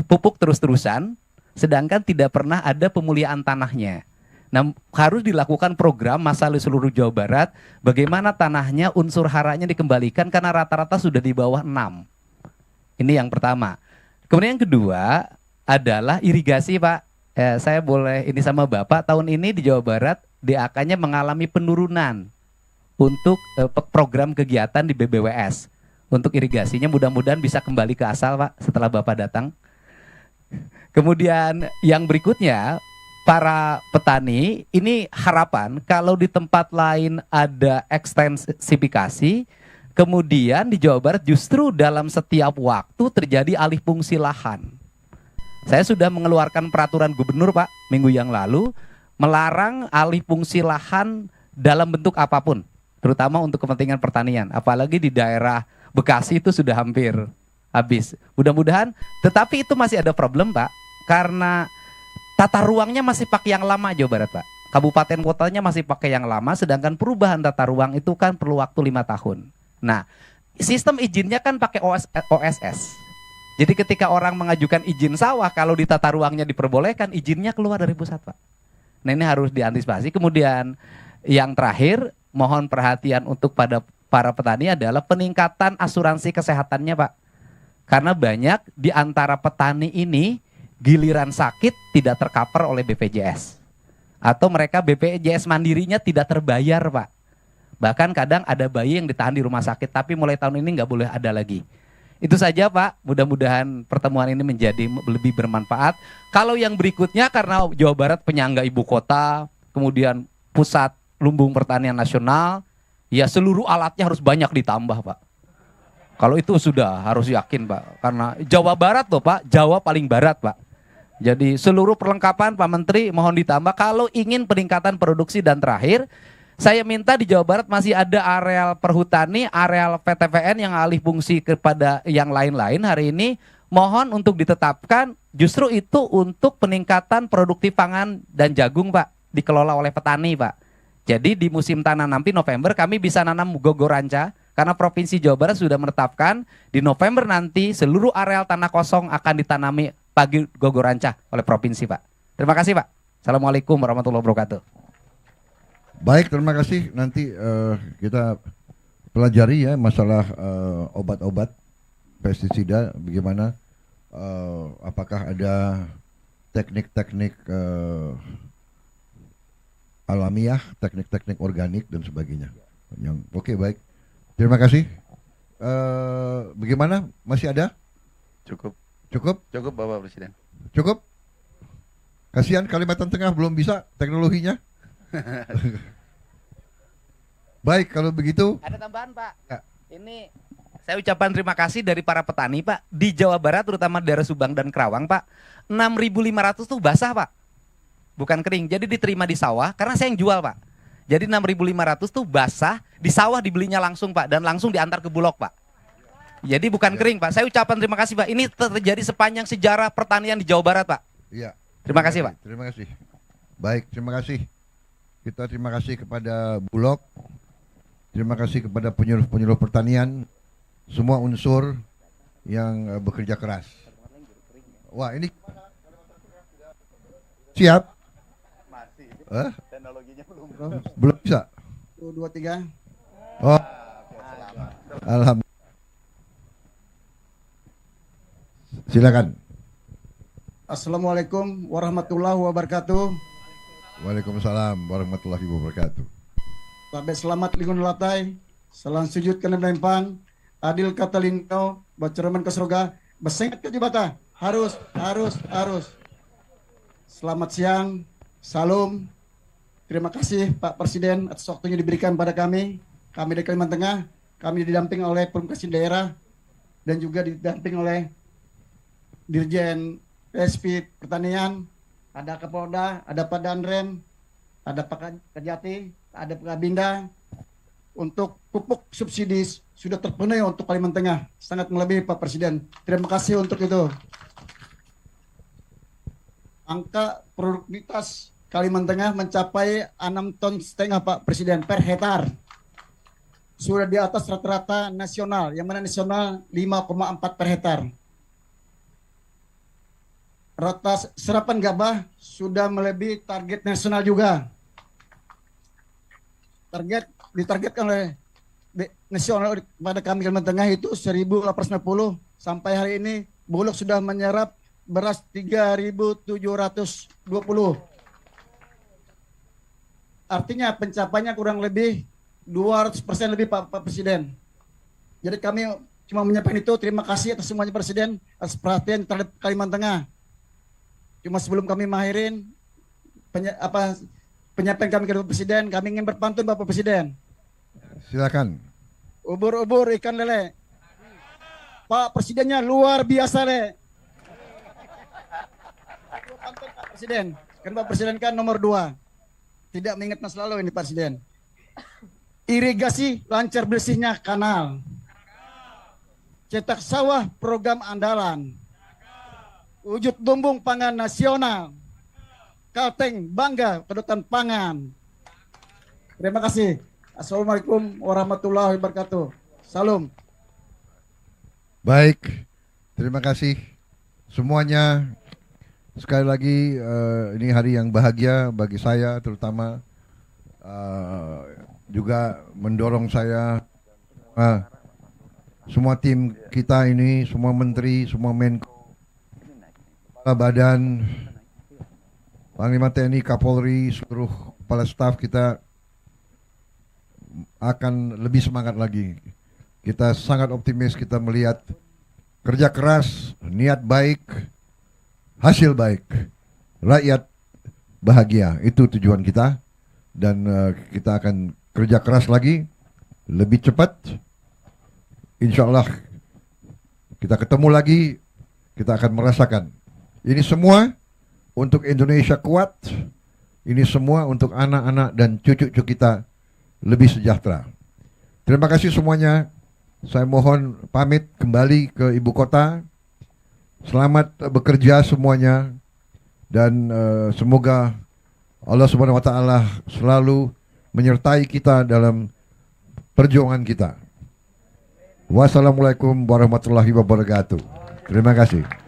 pupuk terus-terusan, sedangkan tidak pernah ada pemuliaan tanahnya. Nah, harus dilakukan program masalah di seluruh Jawa Barat, bagaimana tanahnya unsur haranya dikembalikan karena rata-rata sudah di bawah 6. Ini yang pertama. Kemudian yang kedua adalah irigasi Pak. Saya boleh ini sama Bapak, tahun ini di Jawa Barat DAK-nya mengalami penurunan untuk program kegiatan di BBWS. Untuk irigasinya mudah-mudahan bisa kembali ke asal Pak setelah Bapak datang. Kemudian yang berikutnya, para petani ini harapan kalau di tempat lain ada ekstensifikasi, kemudian di Jawa Barat justru dalam setiap waktu terjadi alih fungsi lahan. Saya sudah mengeluarkan peraturan gubernur Pak minggu yang lalu melarang alih fungsi lahan dalam bentuk apapun, terutama untuk kepentingan pertanian. Apalagi di daerah Bekasi itu sudah hampir habis. Mudah-mudahan, tetapi itu masih ada problem Pak, karena tata ruangnya masih pakai yang lama Jawa Barat Pak. Kabupaten kotanya masih pakai yang lama, sedangkan perubahan tata ruang itu kan perlu waktu 5 tahun. Nah, sistem izinnya kan pakai OSS. Jadi ketika orang mengajukan izin sawah, kalau di tata ruangnya diperbolehkan, izinnya keluar dari pusat, Pak. Nah, ini harus diantisipasi. Kemudian yang terakhir, mohon perhatian untuk pada para petani adalah peningkatan asuransi kesehatannya, Pak. Karena banyak di antara petani ini giliran sakit tidak tercover oleh BPJS. Atau mereka BPJS mandirinya tidak terbayar, Pak. Bahkan kadang ada bayi yang ditahan di rumah sakit, tapi mulai tahun ini nggak boleh ada lagi. Itu saja, Pak. Mudah-mudahan pertemuan ini menjadi lebih bermanfaat. Kalau yang berikutnya, karena Jawa Barat penyangga ibu kota, kemudian pusat lumbung pertanian nasional, ya seluruh alatnya harus banyak ditambah, Pak. Kalau itu sudah harus yakin, Pak. Karena Jawa Barat loh, Pak. Jawa paling barat, Pak. Jadi seluruh perlengkapan, Pak Menteri, mohon ditambah. Kalau ingin peningkatan produksi dan terakhir, saya minta di Jawa Barat masih ada areal perhutani, areal PTPN yang alih fungsi kepada yang lain-lain hari ini. Mohon untuk ditetapkan justru itu untuk peningkatan produktif pangan dan jagung, Pak. Dikelola oleh petani, Pak. Jadi di musim tanam nanti November kami bisa nanam gogoranca. Karena Provinsi Jawa Barat sudah menetapkan di November nanti seluruh areal tanah kosong akan ditanami pagi gogoranca oleh Provinsi, Pak. Terima kasih, Pak. Assalamualaikum warahmatullahi wabarakatuh. Baik, terima kasih. Nanti kita pelajari ya masalah obat-obat pestisida, bagaimana, apakah ada teknik-teknik alamiah, teknik-teknik organik dan sebagainya. Yang oke, baik. Terima kasih. Bagaimana? Masih ada? Cukup. Cukup? Cukup, Bapak Presiden. Cukup? Kasihan Kalimantan Tengah belum bisa teknologinya. Baik, kalau begitu. Ada tambahan, Pak. Ya. Ini saya ucapkan terima kasih dari para petani, Pak. Di Jawa Barat, terutama daerah Subang dan Kerawang, Pak. 6.500 tuh basah, Pak. Bukan kering. Jadi diterima di sawah, karena saya yang jual, Pak. Jadi 6.500 tuh basah, di sawah dibelinya langsung, Pak. Dan langsung diantar ke Bulog, Pak. Jadi bukan kering, Pak. Saya ucapkan terima kasih, Pak. Ini terjadi sepanjang sejarah pertanian di Jawa Barat, Pak. Iya. Terima kasih, Pak. Terima kasih. Baik, terima kasih. Kita terima kasih kepada Bulog, terima kasih kepada penyuluh-penyuluh pertanian, semua unsur yang bekerja keras. Wah, ini siap? Masih. Hah? Teknologinya belum. Belum bisa? 1, 2, 3. Oh, alhamdulillah. Silakan. Assalamualaikum warahmatullahi wabarakatuh. Waalaikumsalam warahmatullahi wabarakatuh. Sabe selamat lingun latai, salam sujud kena belempang, adil kata lingkau, bacaraman ke surga, besengat ke jibata, harus. Selamat siang, salam. Terima kasih Pak Presiden atas waktunya diberikan pada kami dari Kalimantan Tengah, kami didamping oleh Perumkasih Daerah dan juga didamping oleh Dirjen PSP Pertanian, ada Kapolda, ada Pak Danrem, ada Pak Kejati, ada Pak Kabinda. Untuk pupuk subsidi sudah terpenuhi untuk Kalimantan Tengah, sangat melebihi Pak Presiden. Terima kasih untuk itu. Angka produktivitas Kalimantan Tengah mencapai 6,5 ton Pak Presiden per hektar. Sudah di atas rata-rata nasional, yang mana nasional 5,4 per hektar. Rata serapan gabah sudah melebihi target nasional juga. Ditargetkan oleh nasional pada kami Kalimantan Tengah itu 1.850, sampai hari ini Bulog sudah menyerap beras 3.720. Artinya pencapaiannya kurang lebih 200% lebih Pak Presiden. Jadi kami cuma menyampaikan itu, terima kasih atas semuanya Presiden atas perhatian terhadap Kalimantan Tengah. Cuma sebelum kami mengakhiri penyampaian kami ke Bapak Presiden, kami ingin berpantun Bapak Presiden. Silakan. Ubur-ubur ikan lele. Pak Presidennya luar biasa, Le. Pantun Pak Presiden. Kan Pak Presiden kan nomor 2. Tidak mengingat masa lalu ini Pak Presiden. Irigasi lancar bersihnya kanal. Cetak sawah program andalan. Wujud lumbung pangan nasional. Kalteng bangga kedaulatan pangan. Terima kasih. Assalamualaikum warahmatullahi wabarakatuh. Salam. Baik, terima kasih semuanya. Sekali lagi ini hari yang bahagia bagi saya, terutama juga mendorong saya semua tim kita ini, semua menteri, semua menko, kepala badan, Panglima TNI, Kapolri, seluruh kepala staf kita akan lebih semangat lagi. Kita sangat optimis, kita melihat kerja keras, niat baik, hasil baik, rakyat bahagia, itu tujuan kita. Dan kita akan kerja keras lagi, lebih cepat. Insya Allah kita ketemu lagi, kita akan merasakan. Ini semua untuk Indonesia kuat, ini semua untuk anak-anak dan cucu-cucu kita lebih sejahtera. Terima kasih semuanya. Saya mohon pamit kembali ke ibu kota. Selamat bekerja semuanya, dan semoga Allah Subhanahu wa Ta'ala selalu menyertai kita dalam perjuangan kita. Wassalamualaikum warahmatullahi wabarakatuh. Terima kasih.